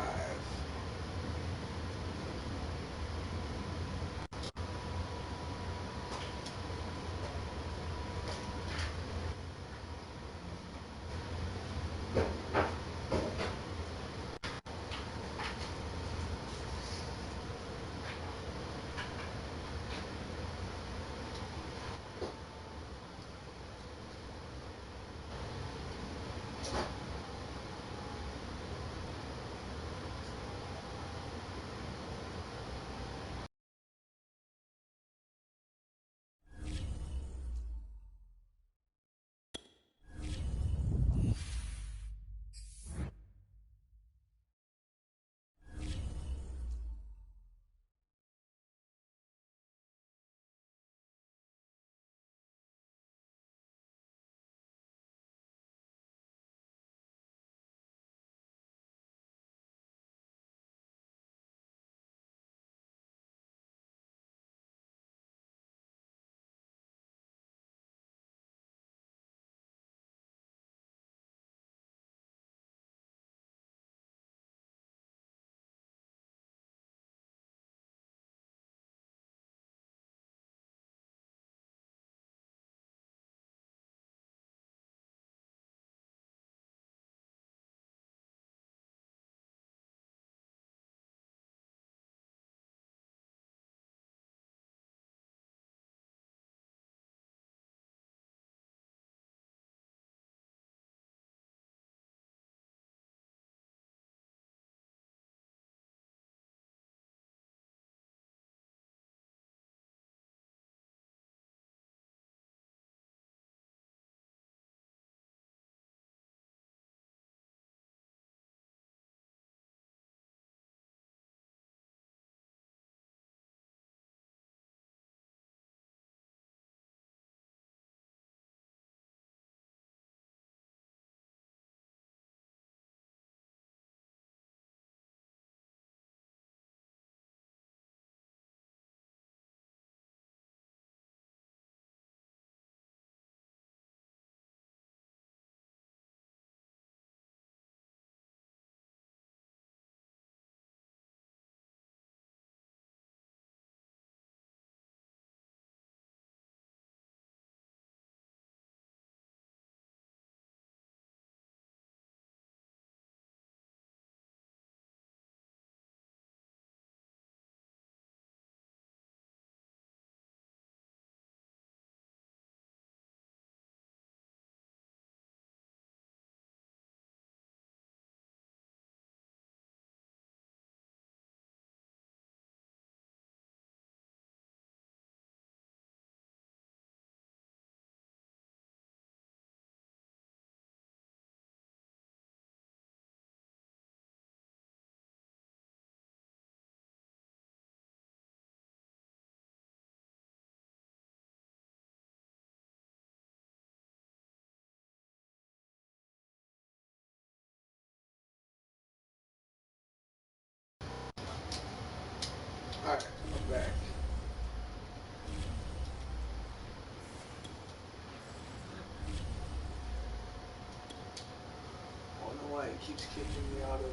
that keeps kicking me out of.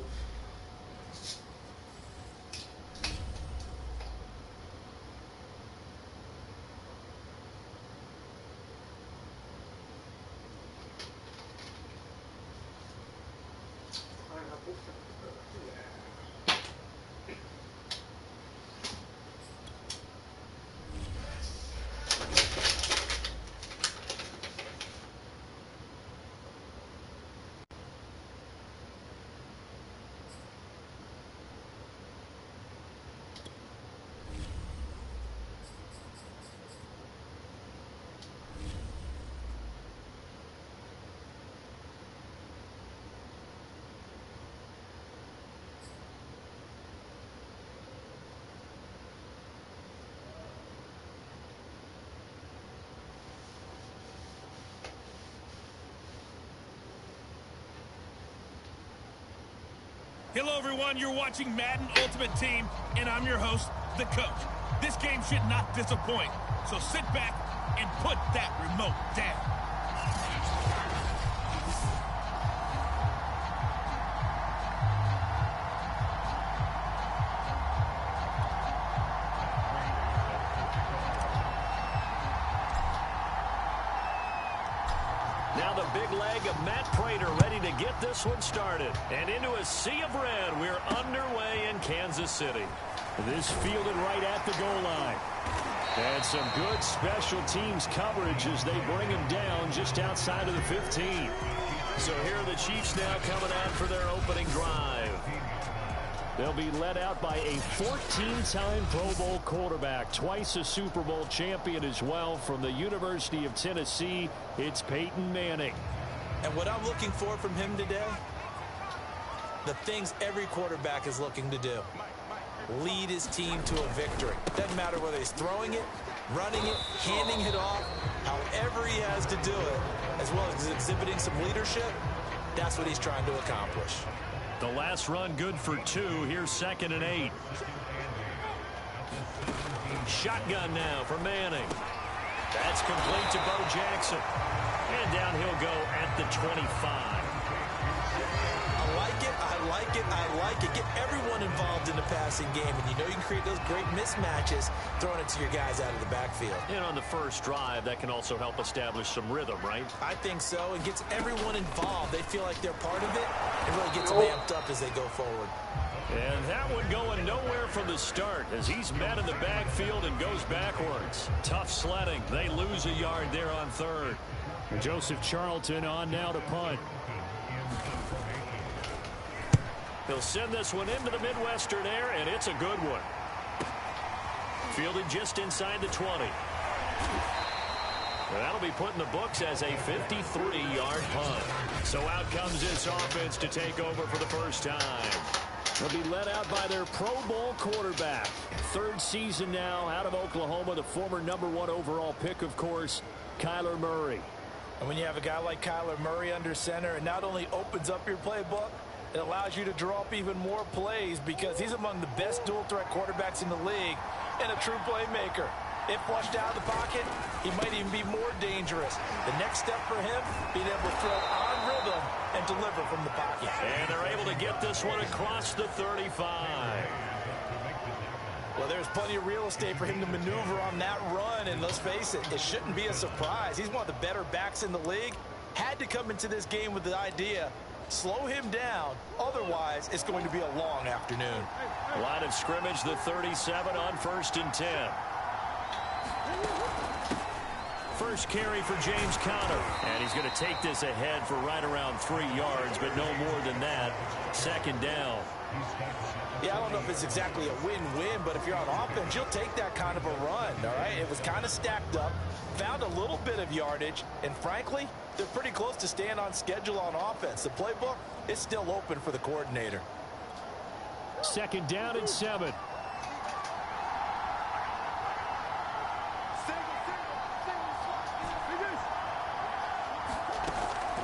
Pineapple. Yeah. Hello, everyone. You're watching Madden Ultimate Team, and I'm your host, the coach. This game should not disappoint, so sit back and put that remote down. Now the big leg of Matt Prater ready to get this one started. And into a sea of red, we're underway in Kansas City. This fielded right at the goal line. And some good special teams coverage as they bring him down just outside of the 15. So here are the Chiefs now coming out for their opening drive. They'll be led out by a 14-time Pro Bowl quarterback, twice a Super Bowl champion as well from the University of Tennessee. It's Peyton Manning. And what I'm looking for from him today, the things every quarterback is looking to do. Lead his team to a victory. Doesn't matter whether he's throwing it, running it, handing it off, however he has to do it, as well as exhibiting some leadership, that's what he's trying to accomplish. The last run good for 2. Here's 2nd and 8. Shotgun now for Manning. That's complete to Bo Jackson. And down he'll go at the 25. I like it, I like it, I like it. Get everyone involved in the passing game, and you know you can create those great mismatches throwing it to your guys out of the backfield. And on the first drive, that can also help establish some rhythm, right? I think so. It gets everyone involved. They feel like they're part of it. It really gets them amped up as they go forward. And that one going nowhere from the start as he's met in the backfield and goes backwards. Tough sledding. They lose a yard there on 3rd. Joseph Charlton on now to punt. He'll send this one into the Midwestern air, and it's a good one. Fielded just inside the 20. That'll be put in the books as a 53-yard punt. So out comes this offense to take over for the first time. They'll be led out by their Pro Bowl quarterback. 3rd season now out of Oklahoma, the former #1 overall pick, of course, Kyler Murray. And when you have a guy like Kyler Murray under center, it not only opens up your playbook, it allows you to draw up even more plays because he's among the best dual-threat quarterbacks in the league and a true playmaker. If flushed out of the pocket, he might even be more dangerous. The next step for him, being able to throw on rhythm and deliver from the pocket. And they're able to get this one across the 35. Well, there's plenty of real estate for him to maneuver on that run, and let's face it, it shouldn't be a surprise. He's one of the better backs in the league. Had to come into this game with the idea, slow him down, otherwise it's going to be a long afternoon. Line of scrimmage, the 37 on 1st and 10. First carry for James Conner. And he's going to take this ahead for right around 3 yards, but no more than that. 2nd down. Yeah, I don't know if it's exactly a win-win, but if you're on offense, you'll take that kind of a run, all right? It was kind of stacked up, found a little bit of yardage, and frankly, they're pretty close to staying on schedule on offense. The playbook is still open for the coordinator. 2nd down and 7.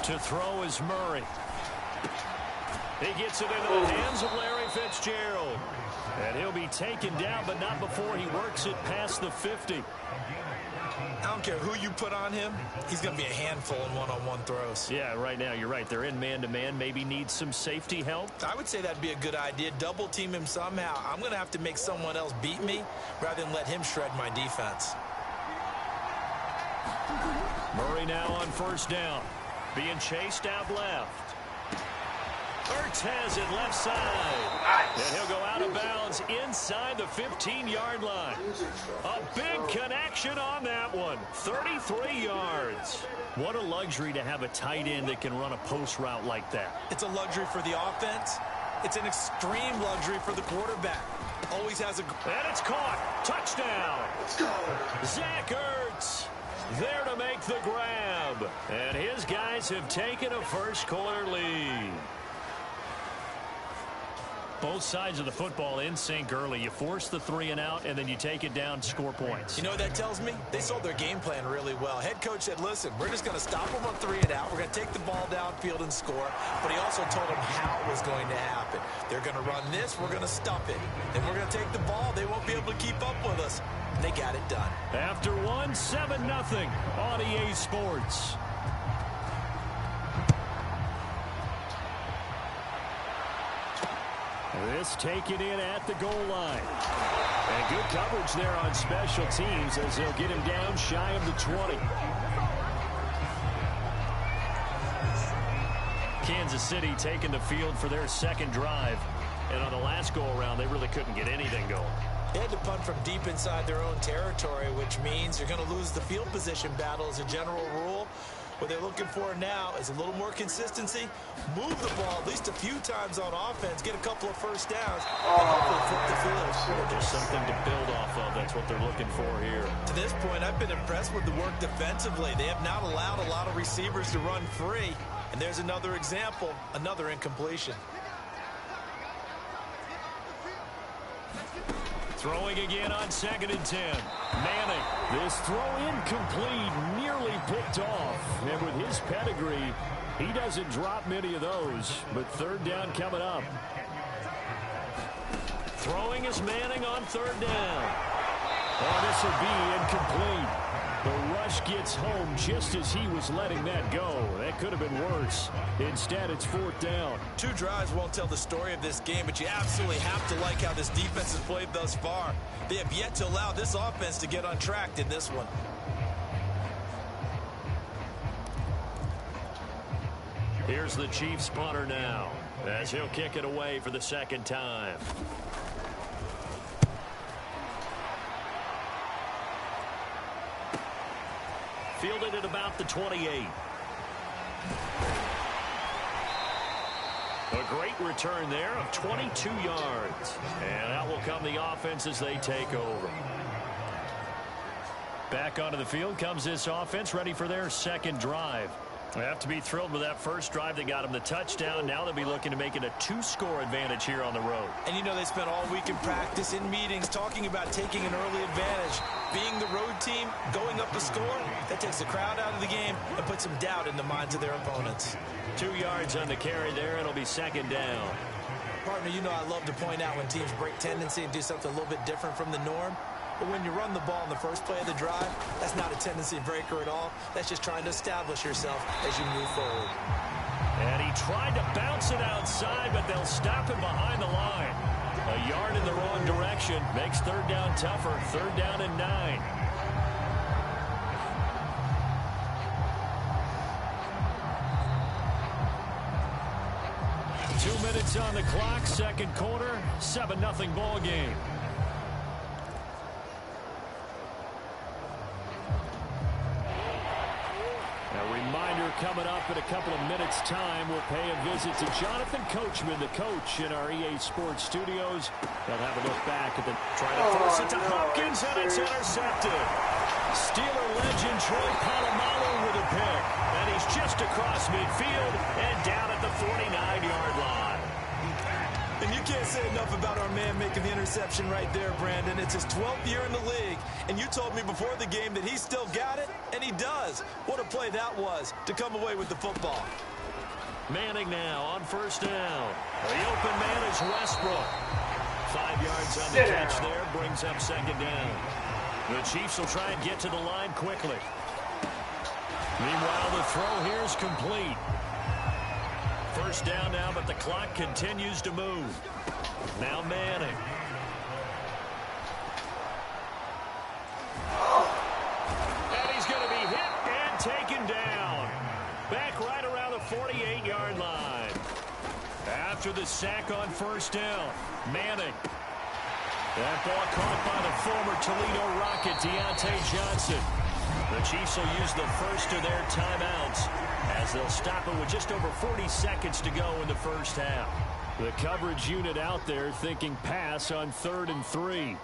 To throw is Murray. He gets it into the hands of Larry Fitzgerald. And he'll be taken down, but not before he works it past the 50. I don't care who you put on him, he's going to be a handful in one-on-one throws. Yeah, right now, you're right. They're in man-to-man, maybe need some safety help. I would say that'd be a good idea. Double team him somehow. I'm going to have to make someone else beat me rather than let him shred my defense. Murray now on first down. Being chased out left. Ertz has it left side. Nice. And he'll go out of bounds inside the 15-yard line. A big connection on that one. 33 yards. What a luxury to have a tight end that can run a post route like that. It's a luxury for the offense. It's an extreme luxury for the quarterback. Always has a... And it's caught. Touchdown. Let's go. Zach Ertz there to make the grab. And his guys have taken a first-quarter lead. Both sides of the football in sync early. You force the 3 and out, and then you take it down, score points. You know what that tells me? They sold their game plan really well. Head coach said, listen, we're just going to stop them on 3 and out. We're going to take the ball downfield and score. But he also told them how it was going to happen. They're going to run this. We're going to stop it. Then we're going to take the ball. They won't be able to keep up with us. And they got it done. After one, 7-0 on EA Sports. This taken in at the goal line. And good coverage there on special teams as they'll get him down shy of the 20. Kansas City taking the field for their second drive. And on the last go-around, they really couldn't get anything going. They had to punt from deep inside their own territory, which means you're going to lose the field position battle as a general rule. What they're looking for now is a little more consistency. Move the ball at least a few times on offense. Get a couple of first downs. And hopefully flip the field. Just something to build off of. That's what they're looking for here. To this point, I've been impressed with the work defensively. They have not allowed a lot of receivers to run free. And there's another example, another incompletion. Throwing again on 2nd and 10. Manning. This throw incomplete, nearly picked off. And with his pedigree, he doesn't drop many of those. But 3rd down coming up. Throwing is Manning on 3rd down. Oh, this will be incomplete. The rush gets home just as he was letting that go. That could have been worse. Instead, it's 4th down. 2 drives won't tell the story of this game, but you absolutely have to like how this defense has played thus far. They have yet to allow this offense to get untracked in this one. Here's the Chiefs punter now as he'll kick it away for the 2nd time. Fielded at about the 28. A great return there of 22 yards. And out will come the offense as they take over. Back onto the field comes this offense, ready for their 2nd drive. They have to be thrilled with that first drive that got them the touchdown. Now they'll be looking to make it a 2-score advantage here on the road. And you know they spent all week in practice, in meetings, talking about taking an early advantage. Being the road team, going up the score, that takes the crowd out of the game and puts some doubt in the minds of their opponents. 2 yards on the carry there. It'll be 2nd down. Partner, you know I love to point out when teams break tendency and do something a little bit different from the norm. But when you run the ball in the first play of the drive, that's not a tendency breaker at all. That's just trying to establish yourself as you move forward. And he tried to bounce it outside, but they'll stop him behind the line. A yard in the wrong direction makes 3rd down tougher. 3rd down and 9. Two minutes on the clock, 2nd quarter, 7-0 ball game. Coming up in a couple of minutes' time, we'll pay a visit to Jonathan Coachman, the coach in our EA Sports studios. They'll have a look back at the... Trying to force it to Hopkins, and it's intercepted. Steeler legend Troy Polamalu with a pick. And he's just across midfield and down at the 49-yard line. And you can't say enough about our man making the interception right there, Brandon. It's his 12th year in the league, and you told me before the game that he still got it, and he does. What a play that was to come away with the football. Manning now on 1st down. The open man is Westbrook. 5 yards on the catch there, brings up 2nd down. The Chiefs will try and get to the line quickly. Meanwhile, the throw here is complete. First down now, but the clock continues to move. Now Manning. And he's going to be hit and taken down. Back right around the 48-yard line. After the sack on first down, Manning. That ball caught by the former Toledo Rocket, Deontay Johnson. The Chiefs will use the first of their timeouts as they'll stop it with just over 40 seconds to go in the first half. The coverage unit out there thinking pass on 3rd and 3.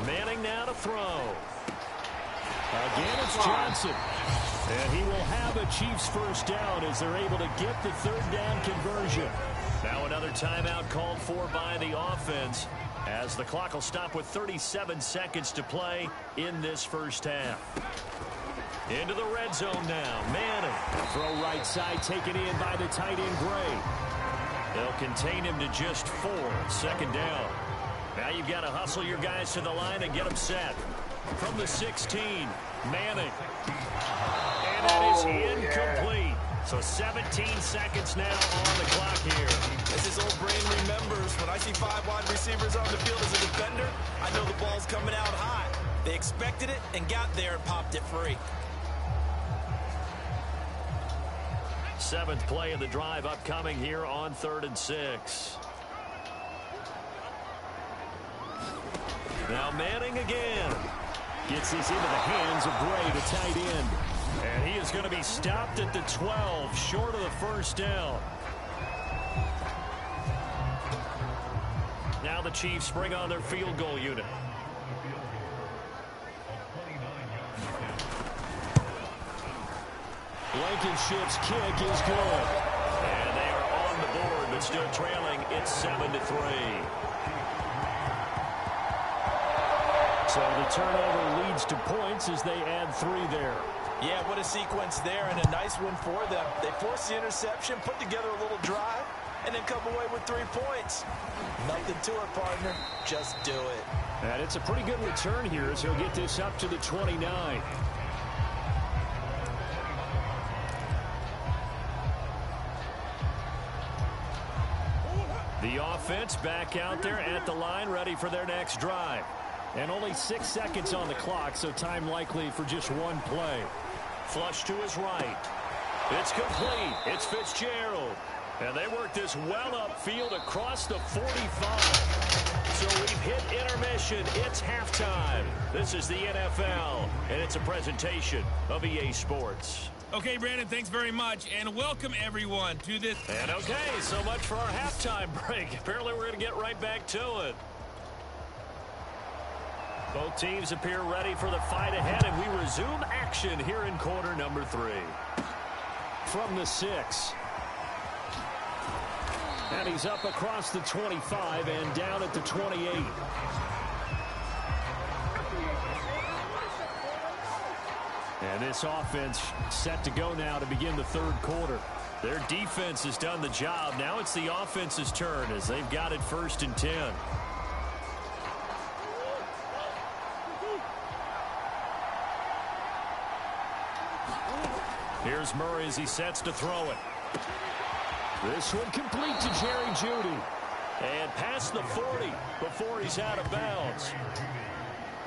Manning now to throw. Again, it's Johnson. And he will have a Chiefs first down as they're able to get the 3rd down conversion. Now another timeout called for by the offense as the clock will stop with 37 seconds to play in this first half. Into the red zone now. Manning. Throw right side taken in by the tight end Gray. They'll contain him to just 4. 2nd down. Now you've got to hustle your guys to the line and get them set. From the 16, Manning. And that is incomplete. Yeah. So 17 seconds now on the clock here. As his old brain remembers, when I see 5 wide receivers on the field as a defender, I know the ball's coming out high. They expected it and got there and popped it free. 7th play of the drive upcoming here on 3rd and 6. Now Manning again. Gets this into the hands of Gray, the tight end. And he is going to be stopped at the 12, short of the first down. Now the Chiefs bring on their field goal unit. Blankenship's kick is good. And they are on the board, but still trailing. It's 7-3. So the turnover leads to points as they add 3 there. Yeah, what a sequence there, and a nice one for them. They force the interception, put together a little drive, and then come away with 3 points. Nothing to it, partner. Just do it. And it's a pretty good return here as he'll get this up to the 29. The offense back out there at the line, ready for their next drive. And only 6 seconds on the clock, so time likely for just 1 play. Flush to his right. It's complete. It's Fitzgerald. And they work this well upfield across the 45. So we've hit intermission. It's halftime. This is the NFL, and it's a presentation of EA Sports. Okay, Brandon, thanks very much, and welcome everyone to this. And okay, so much for our halftime break. Apparently we're going to get right back to it. Both teams appear ready for the fight ahead, and we resume action here in quarter number 3. From the 6. And he's up across the 25 and down at the 28. And this offense set to go now to begin the 3rd quarter. Their defense has done the job. Now it's the offense's turn as they've got it 1st and 10. Here's Murray as he sets to throw it. This one complete to Jerry Jeudy. And past the 40 before he's out of bounds.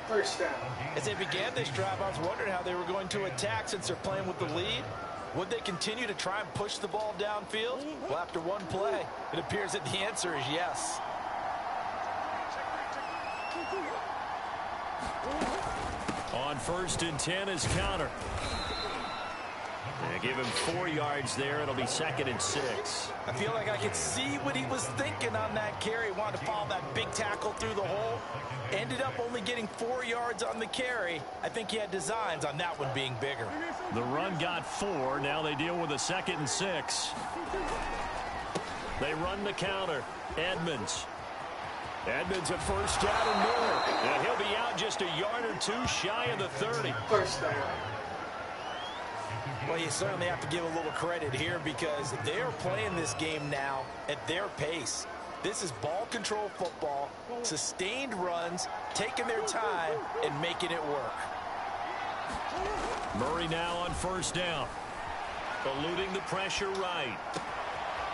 First down. As they began this drive, I was wondering how they were going to attack since they're playing with the lead. Would they continue to try and push the ball downfield? Well, after 1 play, it appears that the answer is yes. On 1st and 10 is counter. They give him 4 yards there. It'll be 2nd and 6. I feel like I could see what he was thinking on that carry. Wanted to follow that big tackle through the hole. Ended up only getting 4 yards on the carry. I think he had designs on that one being bigger. The run got 4. Now they deal with a 2nd and 6. They run the counter. Edmonds. Edmonds a first down and more. And he'll be out just a yard or 2 shy of the 30. First down. Well, you certainly have to give a little credit here because they are playing this game now at their pace. This is ball control football, sustained runs, taking their time, and making it work. Murray now on first down. Eluding the pressure right.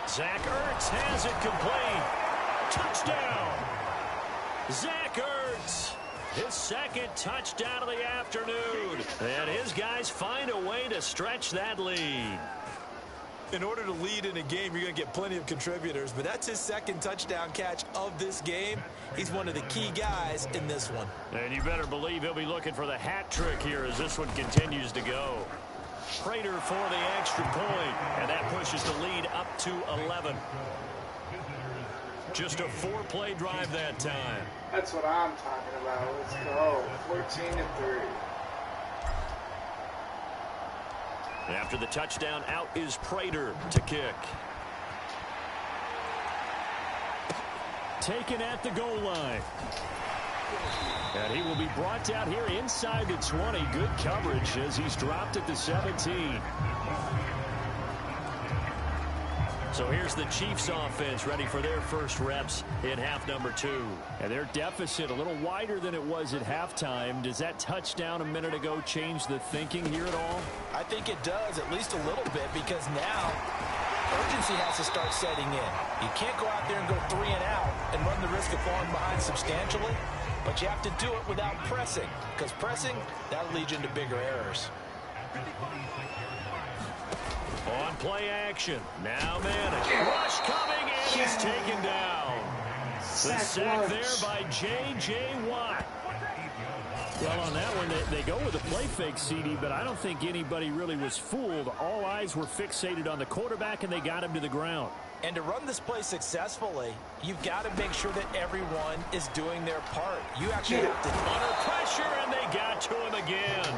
Zach Ertz has it complete. Touchdown! Zach Ertz, his second touchdown of the afternoon. And his guys find a way to stretch that lead. In order to lead in a game, you're going to get plenty of contributors, but that's his second touchdown catch of this game. He's one of the key guys in this one. And you better believe he'll be looking for the hat trick here as this one continues to go. Prater for the extra point, and that pushes the lead up to 11. Just a 4-play drive that time. That's what I'm talking about. Let's go. 14-3. After the touchdown, out is Prater to kick. Taken at the goal line. And he will be brought down here inside the 20. Good coverage as he's dropped at the 17. So here's the Chiefs offense ready for their first reps in half number 2. And their deficit a little wider than it was at halftime. Does that touchdown a minute ago change the thinking here at all? I think it does, at least a little bit, because now urgency has to start setting in. You can't go out there and go 3 and out and run the risk of falling behind substantially, but you have to do it without pressing, because pressing, that'll lead you into bigger errors. On play action. Now Madden. Rush coming, and he's taken down. The sack there by J.J. Watt. Well, on that one, they go with a play fake, CD, but I don't think anybody really was fooled. All eyes were fixated on the quarterback, and they got him to the ground. And to run this play successfully, you've got to make sure that everyone is doing their part. You actually have to... Under pressure, and they got to him again.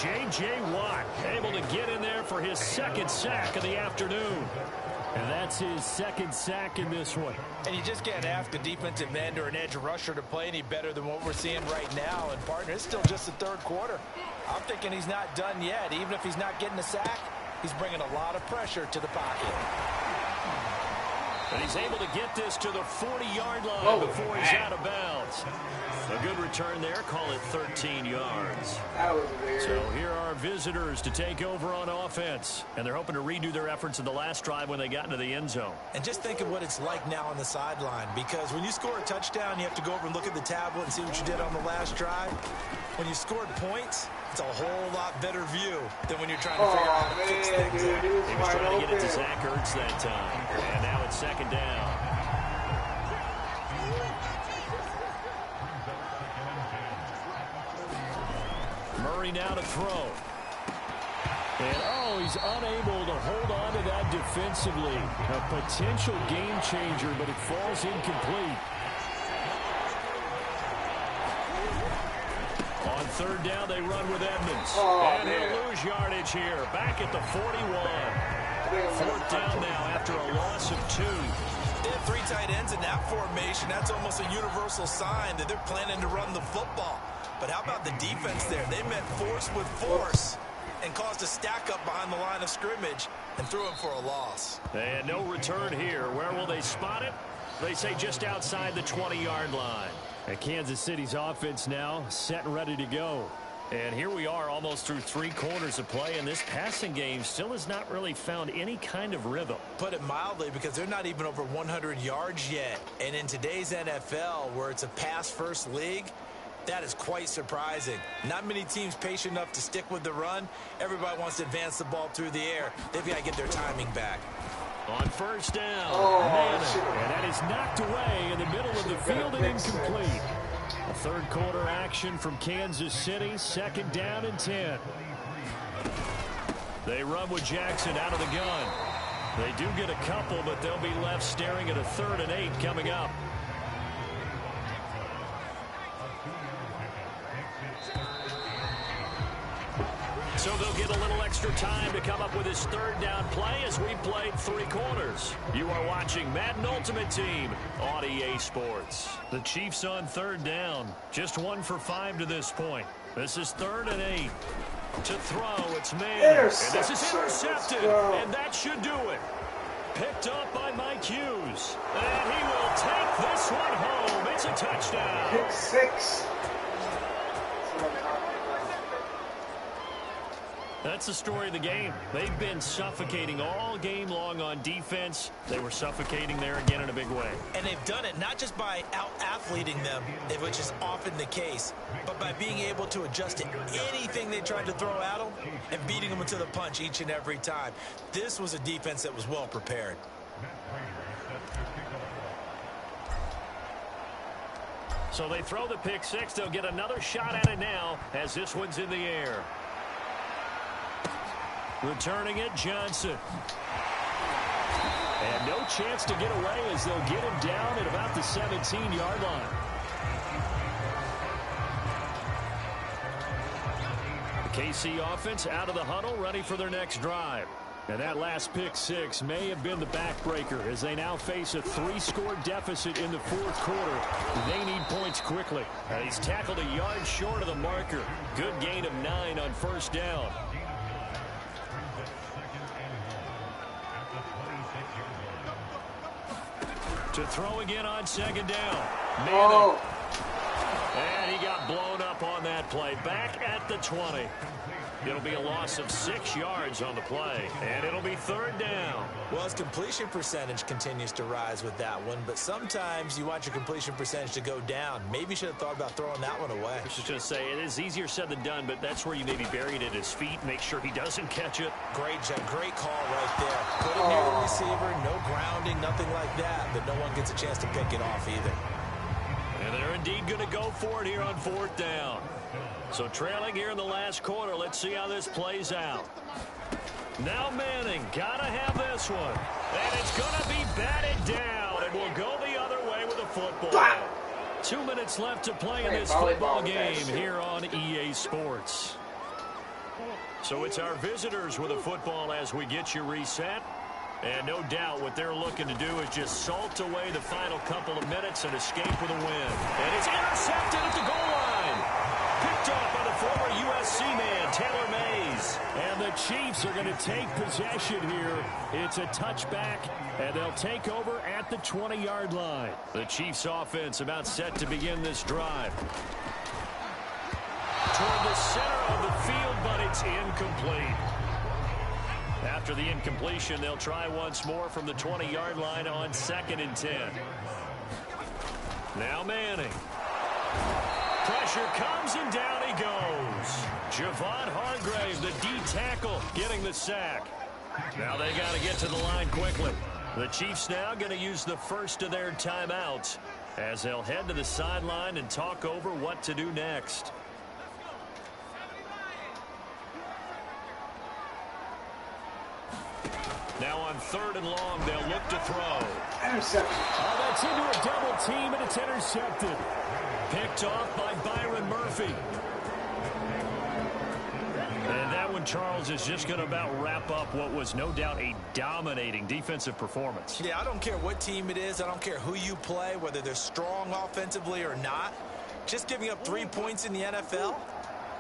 J.J. Watt able to get in there for his second sack of the afternoon. And that's his second sack in this one. And you just can't ask a defensive end or an edge rusher to play any better than what we're seeing right now. And, partner, it's still just the third quarter. I'm thinking he's not done yet. Even if he's not getting a sack, he's bringing a lot of pressure to the pocket. And he's able to get this to the 40-yard line before he's out of bounds. A good return there. Call it 13 yards. That was weird. So here are visitors to take over on offense. And they're hoping to redo their efforts in the last drive when they got into the end zone. And just think of what it's like now on the sideline. Because when you score a touchdown, you have to go over and look at the tablet and see what you did on the last drive. When you scored points, it's a whole lot better view than when you're trying to figure out how to fix things. He was trying to get it to Zach Ertz that time. And now it's second down. Murray now to throw. And, he's unable to hold on to that defensively. A potential game changer, but it falls incomplete. On third down, they run with Edmonds. And he'll lose yardage here. Back at the 41. Fourth down now after a loss of 2. They have 3 tight ends in that formation. That's almost a universal sign that they're planning to run the football. But how about the defense there? They met force with force and caused a stack up behind the line of scrimmage and threw him for a loss. And no return here. Where will they spot it? They say just outside the 20-yard line. And Kansas City's offense now set and ready to go. And here we are almost through 3 quarters of play, and this passing game still has not really found any kind of rhythm. Put it mildly, because they're not even over 100 yards yet. And in today's NFL, where it's a pass-first league, that is quite surprising. Not many teams patient enough to stick with the run. Everybody wants to advance the ball through the air. They've got to get their timing back. On first down, and that is knocked away in the middle of the field and incomplete. A third quarter action from Kansas City, second down and 10. They run with Jackson out of the gun. They do get a couple, but they'll be left staring at a 3rd and 8 coming up. So they'll get a little extra time to come up with his 3rd down play as we played 3 quarters. You are watching Madden Ultimate Team on EA Sports. The Chiefs on 3rd down. Just 1 for 5 to this point. This is 3rd and 8. To throw, it's Madden. And this is intercepted. And that should do it. Picked off by Mike Hughes. And he will take this one home. It's a touchdown. Pick 6. That's the story of the game. They've been suffocating all game long on defense. They were suffocating there again in a big way. And they've done it not just by out-athleting them, which is often the case, but by being able to adjust to anything they tried to throw at them and beating them to the punch each and every time. This was a defense that was well prepared. So they throw the pick 6. They'll get another shot at it now as this one's in the air. Returning it, Johnson. And no chance to get away as they'll get him down at about the 17-yard line. The KC offense out of the huddle, ready for their next drive. And that last pick 6 may have been the backbreaker as they now face a 3-score deficit in the fourth quarter. They need points quickly. He's tackled a yard short of the marker. Good gain of 9 on first down. To throw again on second down. Manning. And he got blown up on that play. Back at the 20. It'll be a loss of 6 yards on the play. And it'll be third down. Well, his completion percentage continues to rise with that one. But sometimes you want your completion percentage to go down. Maybe you should have thought about throwing that one away. I was just going to say, it is easier said than done, but that's where you maybe bury it at his feet. Make sure he doesn't catch it. Great call right there. Put it near the receiver. No grounding, nothing like that. But no one gets a chance to pick it off either. And they're indeed going to go for it here on fourth down. So trailing here in the last quarter. Let's see how this plays out. Now Manning, gotta have this one. And it's going to be batted down. And we'll go the other way with a football. 2 minutes left to play in this football game here on EA Sports. So it's our visitors with a football as we get you reset. And no doubt what they're looking to do is just salt away the final couple of minutes and escape with a win. And it's intercepted at the goal line. Picked off by the former USC man, Taylor Mays. And the Chiefs are going to take possession here. It's a touchback, and they'll take over at the 20-yard line. The Chiefs offense about set to begin this drive. Toward the center of the field, but it's incomplete. After the incompletion, they'll try once more from the 20-yard line on 2nd and 10. Now Manning. Pressure comes and down he goes. Javon Hargrave, the D tackle, getting the sack. Now they got to get to the line quickly. The Chiefs now going to use the first of their timeouts as they'll head to the sideline and talk over what to do next. Now on 3rd and long, they'll look to throw. Intercepted. Oh, that's into a double team, and it's intercepted. Picked off by Byron Murphy. And that one, Charles, is just going to about wrap up what was no doubt a dominating defensive performance. Yeah, I don't care what team it is. I don't care who you play, whether they're strong offensively or not. Just giving up 3 points in the NFL,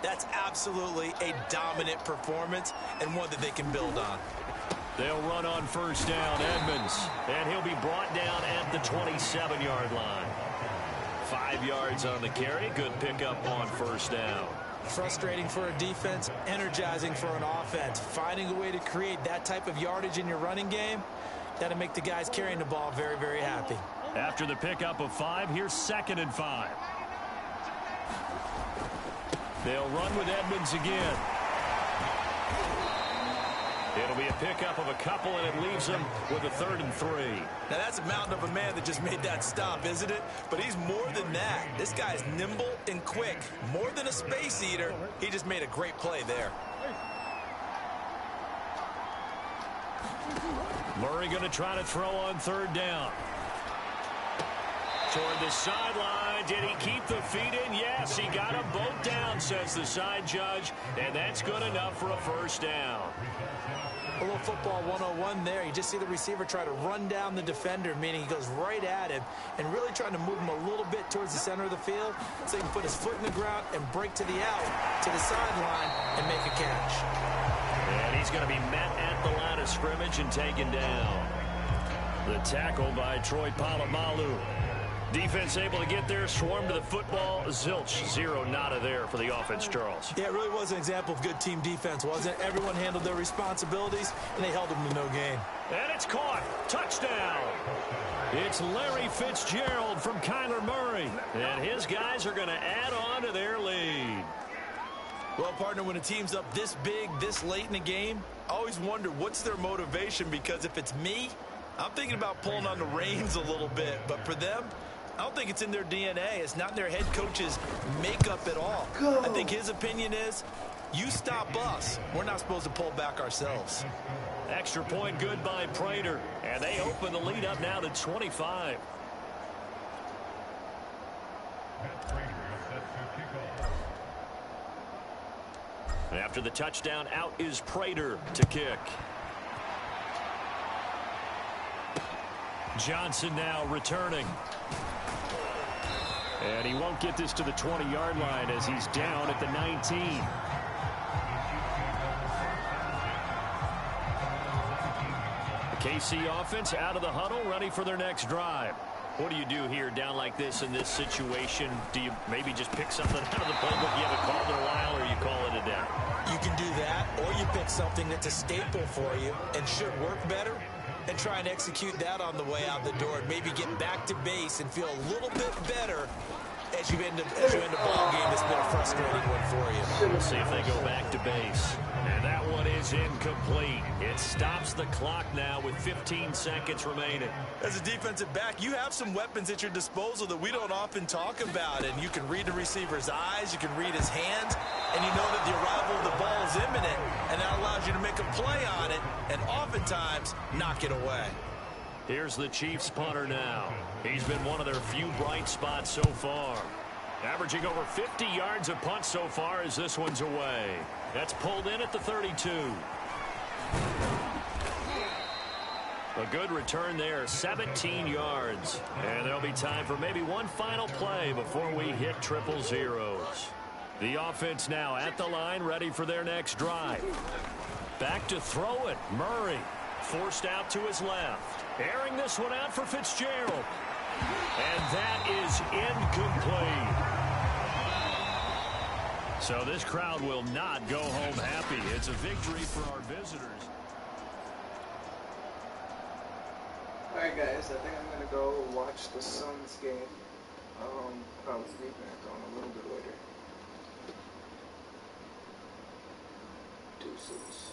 that's absolutely a dominant performance and one that they can build on. They'll run on first down, Edmonds, and he'll be brought down at the 27-yard line. 5 yards on the carry. Good pickup on first down. Frustrating for a defense, energizing for an offense. Finding a way to create that type of yardage in your running game, that'll make the guys carrying the ball very, very happy. After the pickup of 5, here's 2nd and 5. They'll run with Edmonds again. It'll be a pickup of a couple, and it leaves them with a 3rd and 3. Now, that's a mountain of a man that just made that stop, isn't it? But he's more than that. This guy's nimble and quick. More than a space eater. He just made a great play there. Murray going to try to throw on 3rd down. Toward the sideline. Did he keep the feet in? Yes, he got them both down, says the side judge. And that's good enough for a first down. A little football 101 there. You just see the receiver try to run down the defender, meaning he goes right at him and really trying to move him a little bit towards the center of the field so he can put his foot in the ground and break to the out, to the sideline, and make a catch. And he's going to be met at the line of scrimmage and taken down. The tackle by Troy Polamalu. Defense able to get there, swarm to the football. Zilch, zero nada there for the offense, Charles. Yeah, it really was an example of good team defense, wasn't it? Everyone handled their responsibilities, and they held them to no gain. And it's caught. Touchdown. It's Larry Fitzgerald from Kyler Murray. And his guys are going to add on to their lead. Well, partner, when a team's up this big, this late in the game, I always wonder what's their motivation, because if it's me, I'm thinking about pulling on the reins a little bit. But for them, I don't think it's in their DNA. It's not in their head coach's makeup at all. I think his opinion is, you stop us. We're not supposed to pull back ourselves. Extra point good by Prater. And they open the lead up now to 25. After the touchdown, out is Prater to kick. Johnson now returning. And he won't get this to the 20-yard line as he's down at the 19. The KC offense out of the huddle, ready for their next drive. What do you do here down like this in this situation? Do you maybe just pick something out of the playbook you haven't called in a while, or you call it a day? You can do that, or you pick something that's a staple for you and should work better, and try and execute that on the way out the door, and maybe get back to base and feel a little bit better as you end a ball game that's been a frustrating one for you. We'll see if they go back to base. And that one is incomplete. It stops the clock now with 15 seconds remaining. As a defensive back, you have some weapons at your disposal that we don't often talk about, and you can read the receiver's eyes, you can read his hands, and you know that the arrival of the ball is imminent, and that allows you to make a play on it and oftentimes knock it away. Here's the Chiefs punter now. He's been one of their few bright spots so far. Averaging over 50 yards a punt so far as this one's away. That's pulled in at the 32. A good return there, 17 yards. And there'll be time for maybe one final play before we hit triple zeros. The offense now at the line, ready for their next drive. Back to throw it, Murray. Forced out to his left. Airing this one out for Fitzgerald. And that is incomplete. So this crowd will not go home happy. It's a victory for our visitors. Alright guys, I think I'm going to go watch the Suns game. Probably be back on a little bit later. Deuces.